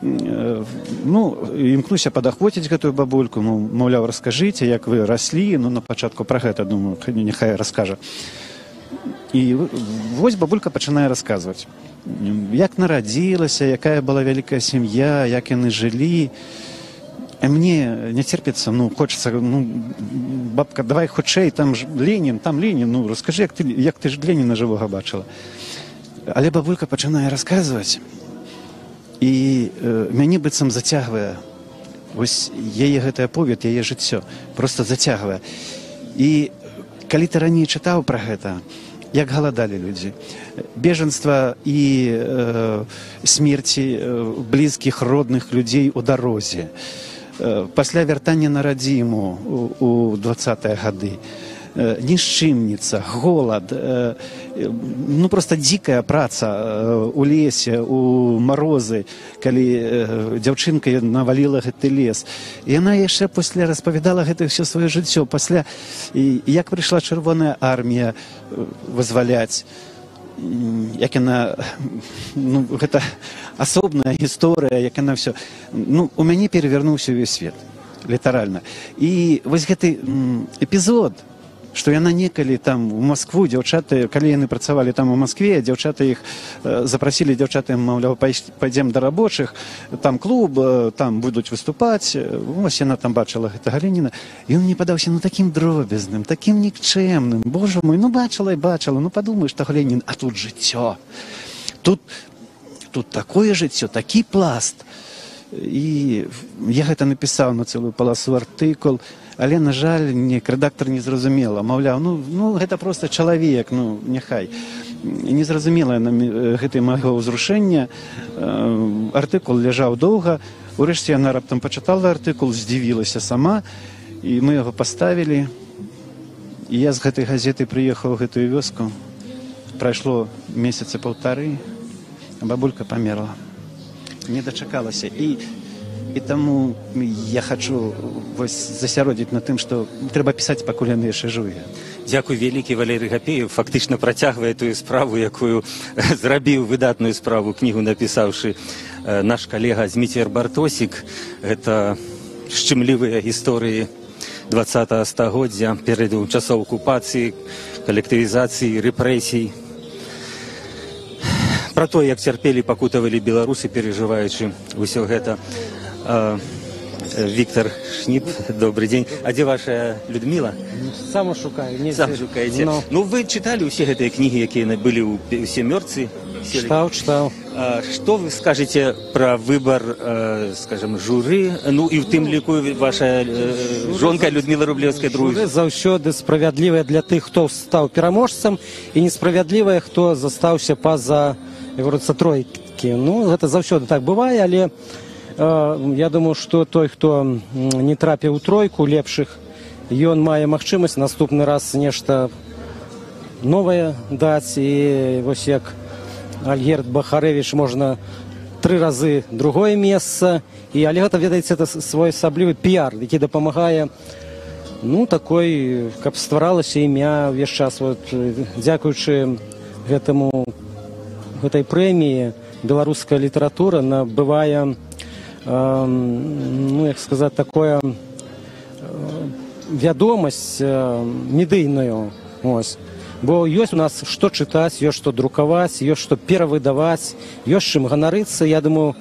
Ну, імкнуся падахвоціць гэтую бабульку, ну, маўляў, раскажыце, як вы раслі, ну, на пачатку пра гэта, думаю, няхай раскажа. І вось бабулька пачынае расказваць, як нарадзілася, якая была вялікая сям'я, як яны жылі. А мне не церпіцца, ну, хочацца, ну, бабка, давай хутчэй, там ж Ленін, ну, раскажы, як ты ж Леніна жывога бачыла. Але бабулька пачынае расказваць, і мяне быццам зацягвае. Вось яе гэты аповед, яе жыццё проста зацягвае. І калі ты раней чытаў пра гэта, як галадалі людзі, бежанства і смерці блізкіх, родных людзей у дарозе, пасля вяртання на радзіму у 20-е гады, нішчымніца, голад, ну, проста дзікая праца у лесе, у марозы, калі дзяўчынка наваліла гэты лес. І яна яшчэ пасля распавядала гэта ўсё сваё жыццё. Пасля, як прыйшла Чырвоная армія вызваляць, як яна, ну, гэта асобная гісторыя, як яна ўсё, ну, у мяне перавярнуўся ўвесь свет, літаральна. І вось гэты эпізод, што яна некалі там у Маскву, дзяўчаты, калі яны працавалі там у Маскве, дзяўчаты іх запрасілі, дзяўчаты, маўляў, пайдзем да рабочых, там клуб, там будуць выступаць, вось яна там бачыла гэтага Леніна, і ён мне падаўся, ну, такім дробязным, такім нікчэмным, божа мой, ну, бачыла і бачыла, ну, падумаеш, таго Ленін, а тут жыццё, тут такое жыццё, такі пласт. І я гэта напісаў на цэлую паласу артыкул, але, на жаль, рэдактар не зразумела. Маўляў, ну, гэта проста чалавек, ну, няхай. Не зразумела гэтай майго ўзрушэння. Артыкул ляжаў доўга. Урэшце яна раптам пачытала артыкул, здзівілася сама, і мы яго паставілі. І я з гэтай газеты прыехаў у гэтую вёску. Прайшло месяца паўтары, а бабулька памерла. Не дачакалася. І таму я хачу засяродзіць на тым, што трэба пісаць, пакуль яны яшчэ жывыя. Дзякуй вялікі, Валерый Гапеев. Фактычна працягвае тую справу, якую зрабіў выдатную справу, кнігу напісаўшы наш калега Зміцер Бартосік. Гэта шчымлівыя гісторыі 20-го стагоддзя, перыяду часоў акупацыі, калектывізацыі, рэпрэсій. Пра то, як цярпелі, пакутавалі беларусы, перажываючы ўсё гэта. Виктор Шнип, добрый день. А где ваша Людмила? Сам шукаю. Сам шукаете. Ну, вы читали все эти книги, которые были у «Семерцы»? Читал. Что вы скажете про выбор, скажем, журы? Ну, и в тым ліку ваша жонка Людмила Рублевская дружба. Журы заўсёды справядлівая для тых, хто стаў пераможцам, і несправядлівая, хто застаўся па-за, як говорится, тройкі. Ну, гэта заўсёды так бывае, але я думаю, што той, хто не трапіў у тройку лепшых, ён мае магчымасць наступны раз нешта новае даць. І вось як Альгерд Бахарэвіч можна 3 разы другое месца. Але гэта, ведаеце, это своеасаблівы піар, які дапамагае, ну, такой, каб стваралася імя ўвесь час. Вот, дзякуючы гэтай прэміі беларуская літаратура набывае, ну, як сказаць, такое вядомасць медыйную. Бо ёсць у нас што чытаць, ёсць што друкаваць, ёсць што перавыдаваць, ёсць чым ганарыцца. Я думаю,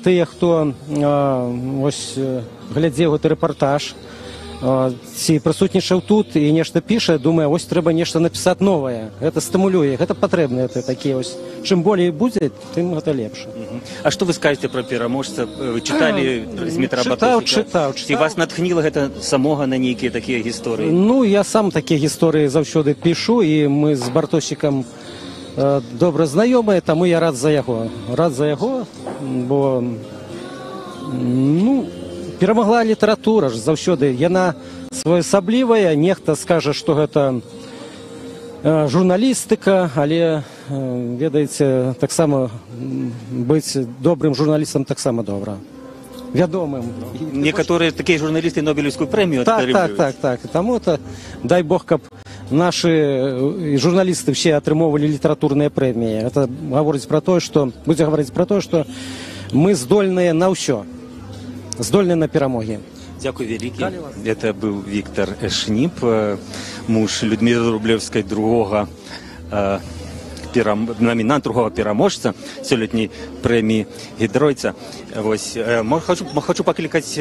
тыя, хто глядзеў гэты рэпартаж, ці прысутнічаў тут і нешта піша, думае, вось трэба нешта напісаць новае. Гэта стымулюе, гэта патрэбна. Такія вось. Чым болей будзе, тым гэта лепш. А што вы скажете про пераможца? Вы чыталі Змітра Бартосіка? Чытаў. Ці вас натхніла гэта самога на нейкія такія гісторыі? Ну, я сам такія гісторыі заўсёды пішу, і мы з Бартосікам добра знаёмыя, таму я рад за яго. Рад за яго, бо, ну, перамагла літаратура ж заўсёды. Яна своеасаблівая. Нехта скажа, што гэта журналістыка, але, ведаеце, таксама быць добрым журналістам таксама добра. Вядомым. Некаторыя такія журналісты Нобелевскую прэмію атрымліваюць. Так. Таму то, дай Бог, каб нашы журналісты все атрымоўвалі літаратурныя прэміі. Это гаворыць пра тое, што будзе гаварыць пра тое, што мы здольныя на ўсё. Здольны на перамогі. Дзякуй вялікі. Это быў Віктор Шніп, муж Людмілы Рублевскай, номінант другого пераможца сёлетняй прэміі Гідройца. Вось, хочу паклікаць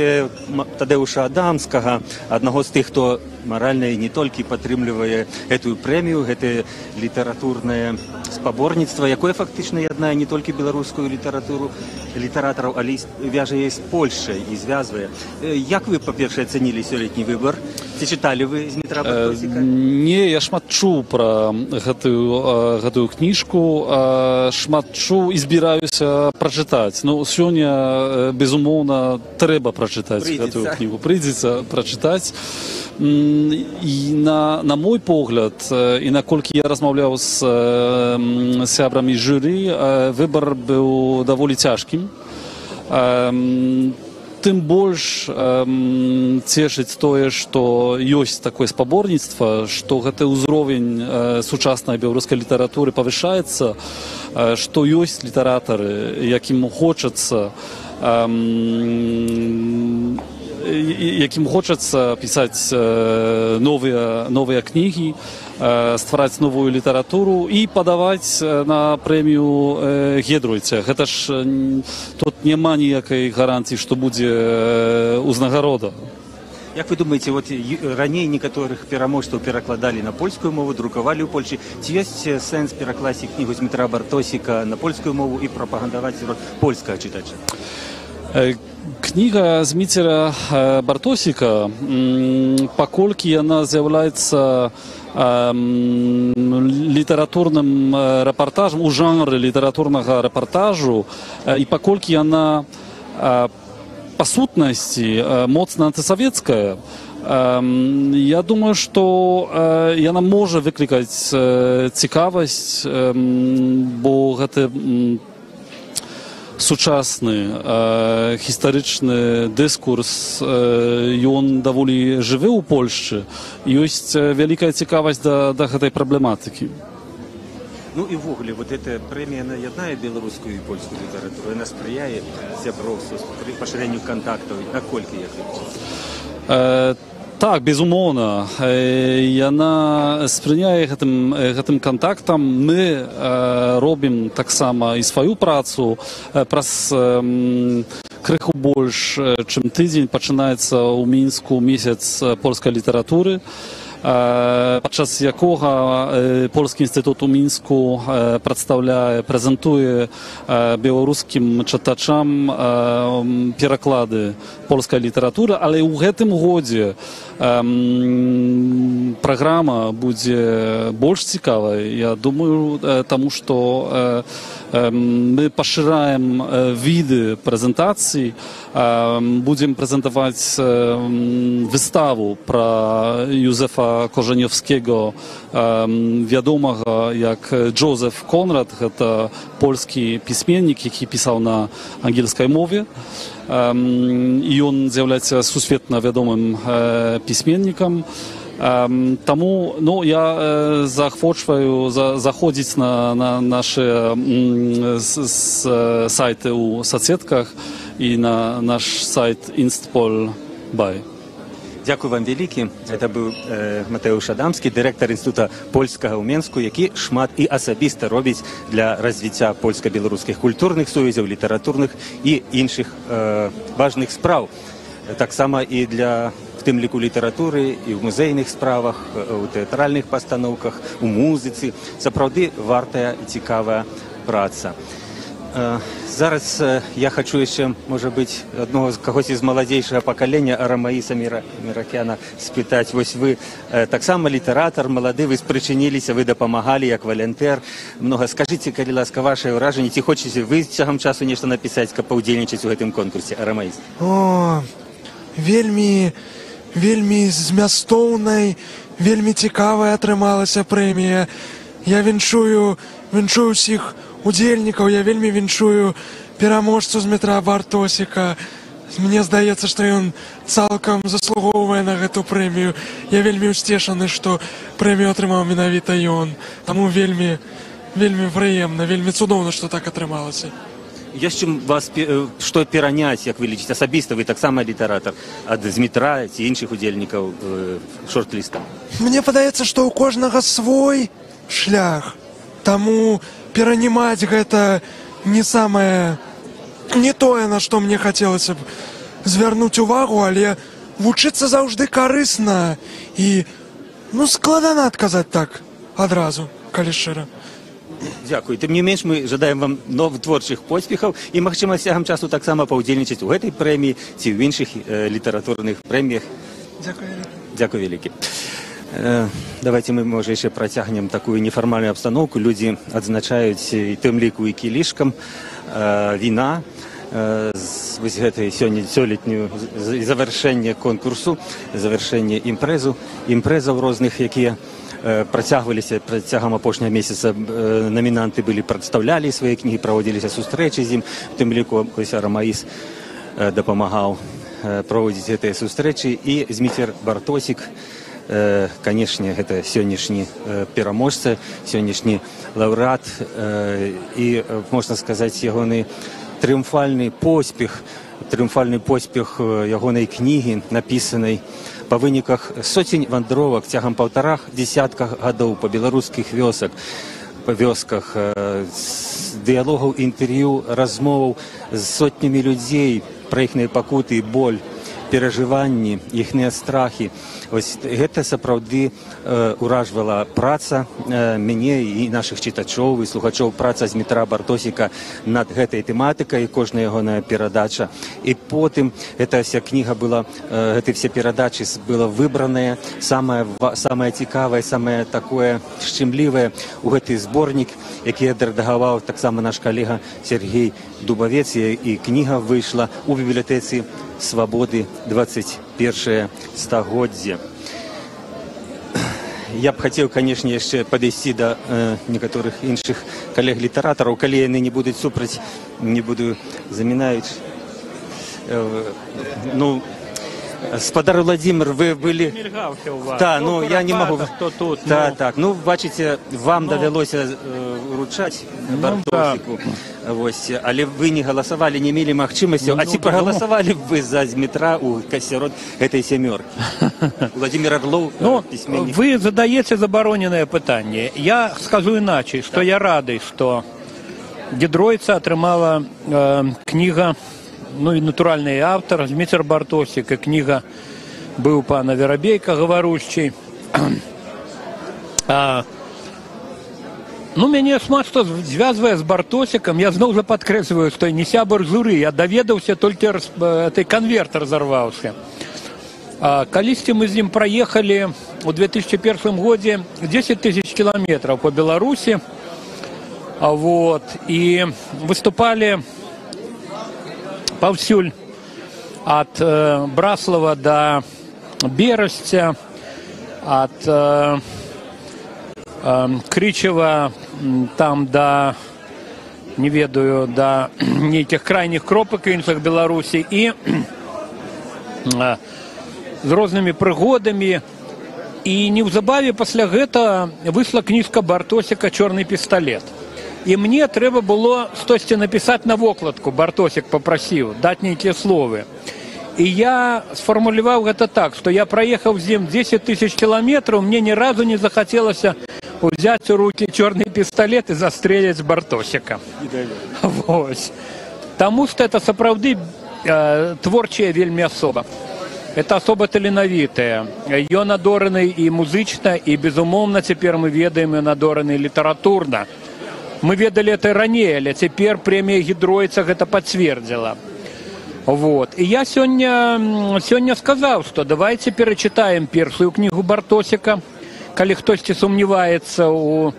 Тадэуша Адамскага, аднаго з тых, хто маральна і не толькі падтрымлівае гэтую прэмію, гэтае літаратурнае спаборніцтва, якое фактычна яднае не толькі беларускую літаратуру літаратараў, але вяжа яе з Польшай і звязвае. Як вы, па-першае, ацэнілі сёлетні выбар? Ці чыталі вы Змітра Бартосіка? Не, я шмат чуў пра гэтую кніжку, шмат чуў і збіраюся прачытаць. Ну, сёння, безумоўна, трэба прачытаць гэтую кнігу. Прыйдзецца прачытаць. І на мой погляд, і наколькі я размаўляў з сябрамі журы, выбар быў даволі цяжкім. Тым больш цешыць тое, што ёсць такое спаборніцтва, што гэты ўзровень сучаснай беларускай літаратуры павышаецца, што ёсць літаратары, якім хочацца пісаць новыя кнігі, ствараць новую літаратуру і падаваць на прэмію Гідройца. Гэта ж тут няма ніякай гарантыі, што будзе ўзнагарода. Як вы думаеце, вот раней некаторых пераможцаў перакладалі на польскую мову, друкавалі ў Польшчы. Ці ёсць сэнс перакласці кнігу Змітра Бартосіка на польскую мову і прапагандаваць польскага чытача? Кніга Зміцера Бартосіка, паколькі яна з'яўляецца літаратурным рэпартажам, у жанры літаратурнага рэпартажу, і паколькі яна па сутнасці моцна антысавецкая, Я думаю, што яна можа выклікаць цікавасць, бо гэта сучасны гістарычны дыскурс, ён даволі жывы ў Польшчы. Ёсць вялікая цікавасць да гэтай праблематыкі. Ну і ввогуле, вот эта прэмія яднае беларускую і польскую літаратуру, яна спрыяе сяброўству, пашырэнню кантактаў, наколькі, як лічыце? Так, безумоўна, яна спрыняе гэтым кантактам. Мы робім таксама і сваю працу. Праз крыху больш, чым тыдзень пачынаецца ў Мінску месяц польскай літаратуры, падчас якога Польскі інстытут у Мінску прэзентуе беларускім чытачам пераклады польскай літаратуры, але ў гэтым годзе праграма будзе больш цікавай, я думаю, таму што мы пашыраем віды прэзентацый, будзем прэзентаваць выставу пра Józefa Korzeniowskiego, вядомага як Джозеф Конрад, гэта польскі пісьменнік, які пісаў на ангельскай мове. І ён з'яўляецца сусветна вядомым пісьменнікам. Таму я заахвочваю заходзіць на нашы сайты ў соцсетках і на наш сайт Instpol.by. Дзякуй вам вялікі. Гэта быў Матеуш Адамскі, дырэктар інстытута польскага ў Менску, які шмат і асабіста робіць для развіцця польска-беларускіх культурных сувязяў, літаратурных і іншых важных спраў. Таксама і для, в тым ліку, літаратуры і ў музейных справах, у тэатральных пастаноўках, у музыцы. Сапраўды вартая і цікавая праца. Зараз я хочу яшчэ, можа быць, аднаго кагосьці з маладзейшага пакалення, Арамаіса Міракяна, спытаць. Вось вы таксама літаратар, малады, вы спрычыніліся, вы дапамагалі як валянтэр. Многа. Скажыце, калі ласка, вашае ўражанне, ці хочаце вы цягам часу нешта напісаць, каб паўдзельнічаць у гэтым конкурсе? Арамаіс. О, вельмі змястоўнай, вельмі цікавая атрымалася прэмія. Я віншую ўсіх удзельнікаў, я вельмі віншую пераможцу з метра Бартосіка. Мне здаецца, што ён цалкам заслугоўвае на гэту прэмію. Я вельмі ўсцешаны, што прэмію атрымаў менавіта ён. Таму вельмі прыемна, вельмі цудоўна, што так атрымалася. Ёсць чым вас што пераняць, як вы лічыце, асабіста, вы таксама літаратар, ад Змітра ці іншых удзельнікаў шорт-ліста? Мне падаецца, што ў кожнага свой шлях. Таму перанімаць гэта не тое, на што мне хацелася б звярнуць увагу, але вучыцца заўжды карысна і, складана адказаць так адразу, калі шчыра. Дзякуй. Тым не менш, мы жадаем вам новых творчых поспехаў і, магчыма, цягам часу таксама паўдзельнічаць у гэтай прэміі ці ў іншых літаратурных прэміях. Дзякуй вялікі. Давайте мы, можа, яшчэ працягнем такую нефармальную абстаноўку. Людзі адзначаюць і тым ліку і кілішкам віна з вось гэтай сёлетнюю завяршэнне конкурсу, завяршэнне імпрэзаў розных, якія працягваліся працягам апошняга месяца. Намінанты былі прадстаўлялі свае кнігі, праводзіліся сустрэчы з ім. Тым ліку Арамаіс дапамагаў праводзіць гэтыя сустрэчы. І Зміцер Бартосік, канешне, гэта сённяшні пераможца, сённяшні лаўрэат і, можна сказаць, ягоны трыумфальны поспех ягонай кнігі, напісанай па выніках соцень вандровак цягам 1,5 дзесятках гадоў па беларускіх вёсках, дыялогаў, інтэрв'ю, размоваў з сотнямі людзей пра іхныя пакуты і боль, перажыванні, іхныя страхі. Вось гэта сапраўды уражвала праца мяне і нашых чытачоў і слухачоў, праца Змітра Бартосіка над гэтай тэматыкай, кожная ягоная перадача. І потым гэта вся кніга была, гэты все перадачы была выбраная, самае цікавае, самае такое шчымлівае у гэты зборнік, які рэдагаваў таксама наш калега Сергей Дубавец, і кніга выйшла у бібліятэцы Свабоды 20 21 стагоддзе. Я б хацеў, канешне, яшчэ падысці да некаторых іншых калег-літаратараў, калі яны не будуць супраць, не буду замінаюць. Ну, спадар Владимир, вы были... Да, ну я не могу... Да, так, ну, бачите, вам давялося уручаць Бартосіку, але вы не галасавалі, не мелі магчымасцяў, а ці прагаласавалі б вы за Дмітра у сярод этой сямёркі? Владимир Орлов, письменник. Вы задаете забароненное пытанне. Я скажу иначе, что я рады, что Гідройца атрымала книга, ну и натуральный автор Дмитр Бартосік, и книга быў пана Верабейка гаварушчый. Ну, мяне шмат што звязвае з Бартосікам. Я зноў жа падкрэсліваю, што не сябар журы. Я даведаўся, толькі этой конверт разорваўся. Калісьці мы з ім праехалі ў 2001 годзе 10 000 кіламетраў по Беларусі. Вот, і выступалі паўсюль ад Браслава да Берасця, ад Крычева там да, не ведаю, да нейкіх крайніх кропак іншых Беларусі, і з рознымі прыгодамі. І неўзабаве пасля гэта выйшла кніжка Бартосіка «Чорны пісталет». І мне трэба было штосьці напісаць на вокладку. Бартосік папрасіў даць нейкія словы. І я сфармуляваў гэта так, што я праехаў з ім 10 000 кіламетраў, мне ні разу не захацелася ўзяць у рукі чорны пісталет і застрэліць Бартосіка. Вось. Таму што это сапраўды творчая вельмі асоба. Это особа таленавітая. Ён адораны і музычна, і, безумоўна, цяпер мы ведаем, ён адораны літаратурна. Мы ведали это ранее, але цяпер прэмія Гідройца гэта пацвердзіла. Вот. І я сёння сказаў, што давайте перачытаем першую кнігу Бартосіка, калі хтосьці сумневаецца ў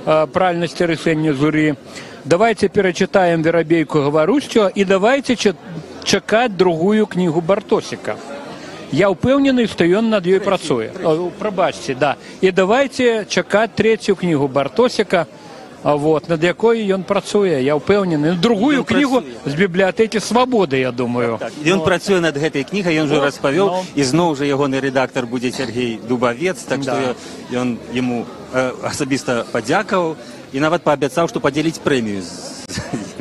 правільнасці рашэння журы. Давайте перачытаем Верабейку гаварушчага і давайте чакаць другую кнігу Бартосіка. Я ўпэўнены, што ён над ёй працуе. Прабачце, да. І давайте чакаць третью кнігу Бартосіка, вот, над якой ён працуе, я ўпэўнены. Другую кнігу з бібліятэкі «Свабоды», я думаю. Ён працуе над гэтай кнігай, ён уже распавёў, і зноў жа ягоны рэдактар будзе Сергей Дубавец, так што ён яму асабіста падзякаваў і нават паабяцаў, што падзеліць прэмію.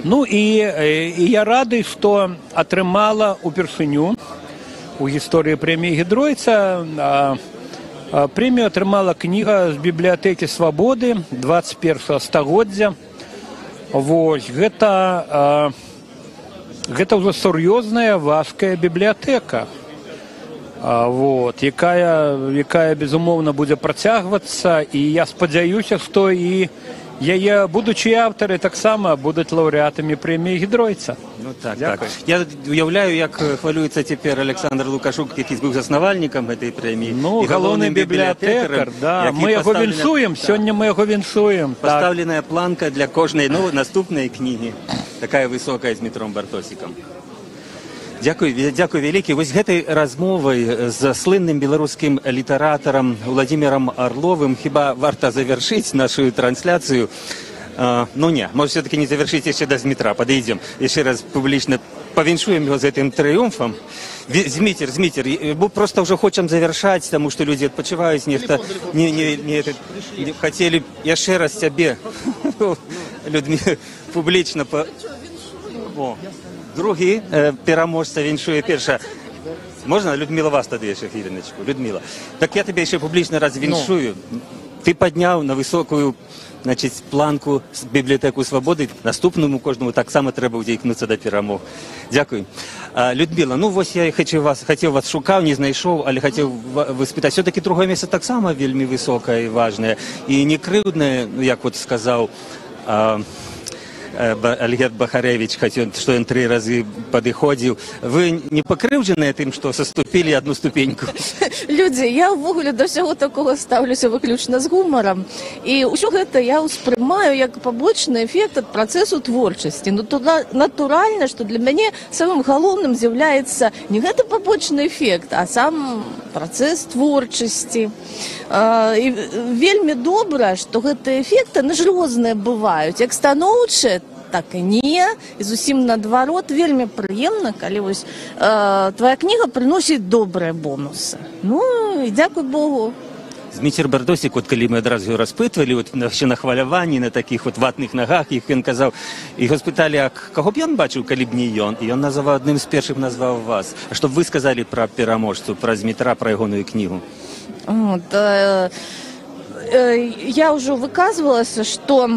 Ну і я рады, што атрымала упершыню у гісторыі прэміі Гідройца. Прэмію атрымала кніга з бібліятэкі «Свабоды» 21 стагоддзя. Вось, гэта ўжо сур'ёзная, важкая бібліятэка, вот, якая, безумоўна, будзе працягвацца, і я спадзяюся, што і яе будучыя аўтары таксама будуць лаўрэатамі прэміі Гідройца. Ну так, так. Я уяўляю, як хвалюецца цяпер Александр Лукашук, які быў заснавальнікам гэтай прэміі. Ну, галоўны бібліятэкар, да, мы яго віншуем, сёння мы яго віншуем. Пастаўленая планка для кожнай наступнай кнігі, такая высокая з Дмітром Бартосікам. Дзякуй вялікі. Вось гэтай размовай з слынным беларускім літаратарам Владимиром Орловым хіба варта завяршыць нашу трансляцыю. Ну не, может все-таки не завершить яшчэ да Дмітра. Падыйдзем, яшчэ раз публічна павіншуем его з гэтым трыумфам. Зміцер, просто ўжо хочам завяршаць, таму што людзі адпачываюць, нехта не хацелі яшчэ раз цябе людзьмі публічна другі пераможца віншуе перша. Можна, Людмила, вас тады яшчэ хвіліначку? Людмила, так я тебе яшчэ публічна раз віншую. Ты падняў на высокую, значыць, планку з бібліятэку «Свабоды». Наступному кожнаму таксама трэба ўдзейкнуцца да перамог. Дзякуй. Людмила, ну вось я хацеў вас шукаў, не знайшоў, але хацеў вас спытаць. Все-таки другое месца таксама вельмі высокае і важнае. І не крыўднае, як вот сказаў Альгерд Бахаревич, хотя что он 3 разы подыходил. Вы не покрыўджаныя тым, што саступілі одну ступеньку? Людзі, я ўвогуле да ўсяго такого ставлюся выключна з гумарам. І ўсё гэта я ўспрымаю як пабочны эфект ад працэсу творчасці. Натуральна, што для мяне самым галоўным з'яўляецца не гэты пабочны эфект, а сам працэс творчасці. І вельмі добра, што гэтыя эфекты ж розныя бываюць, як станоўчыя, так і не, і зусім наадварот, вельмі прыемна, калі вось твоя кніга прыносіць добрыя бонусы. Ну, і дзякуй Богу. Зміцер Бартосік, от калі мы адразу распытвалі, от ще на хваляванні, на таких от ватных ногах, їх він казав, його спитали, а кого б ён бачив, калі б не ён? І він назвав, одним з перших назвав вас. А що б ви сказали про переможцю, про Змітра, про його книгу? Я уже выказывалась, что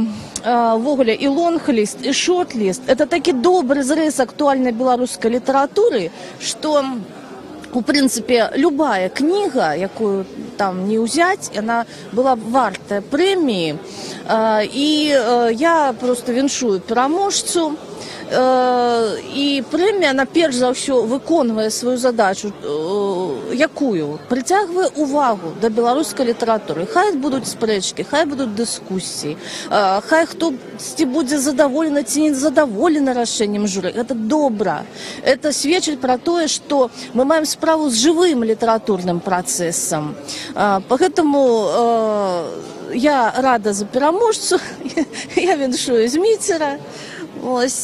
ввогуле и лонг-лист, и шорт-лист – это таки добрый зрэз актуальной белорусской литературы, что, в принципе, любая книга, якую там не взять, она была вартая премии. И я просто віншую пераможцу. І прэмія, на перш за ўсё, выконвае сваю задачу, якую? Прыцягвае увагу да беларускай літаратуры. Хай будуць спрэчкі, хай будуць дыскусіі, хай хтосьці будзе задаволены ці не задаволены рашэннем журы. Гэта добра. Это сведчыць пра тое, што мы маем справу з жывым літаратурным працэсам. Поэтому я рада за пераможцу, я віншую Зміцера.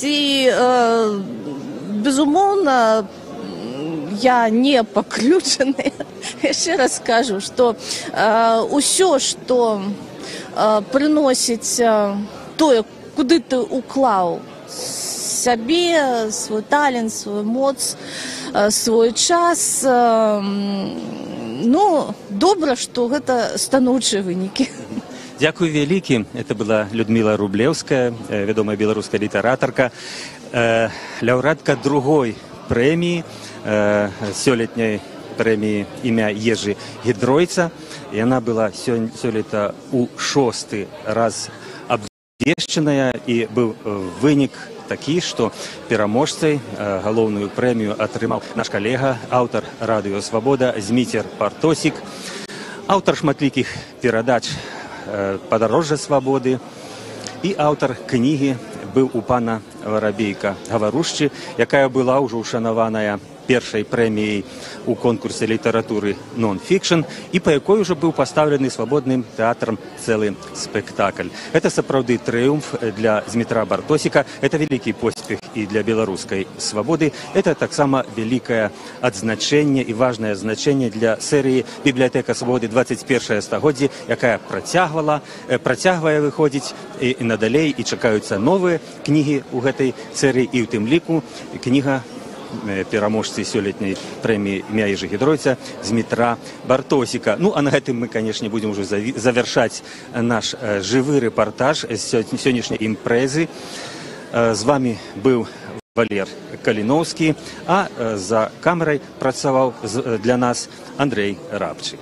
І, безумоўна, я не пакрыўджаная. Яшчэ раз скажу, што ўсё, што прыносіць тое, куды ты уклаў сябе, свой талент, свой моц, свой час, ну, добра, што гэта станоўчыя вынікі. Дякую вялікі. Это была Людмила Рублеўская, вядомая беларуская літаратарка, лаўрэатка другой прэміі, сёлетняй прэміі імя Ежы Гідройца. Яна была сёлета ў 6-й раз абвешчаная, і быў вынік такі, што пераможцай галоўную прэмію атрымаў наш калега, аўтар радыё «Свабода» Зміцер Бартосік, аўтар шматлікіх перадач «Падарожжа свабоды», і аўтар кнігі быў у пана Варабейка «Гаварушчы», якая была ўжо ўшанаваная першай прэміяй у конкурсе літаратуры «Нон-фікшн», і па якой ужо быў пастаўлены свабодным тэатрам цэлы спектакль. Это сапраўды трыумф для Змітра Бартосіка, это вялікі поспех і для беларускай свабоды, это таксама вялікае адзначэнне і важнае значэнне для серыі «Бібліятэка свабоды 21 стагоддзе», якая працягвае выходзіць і надалей, і чакаюцца новыя кнігі ў гэтай серыі, і ў тым ліку кніга пераможцы сёлетняй прэміі імя Ежы Гідройца Змітра Бартосіка. Ну, а на гэтым мы, канешне, будзем ўжо завяршаць наш жывы рэпартаж з сённяшняй імпрэзы. З вами быў Валер Каліноўскі, а за камерай працаваў для нас Андрей Рабчык.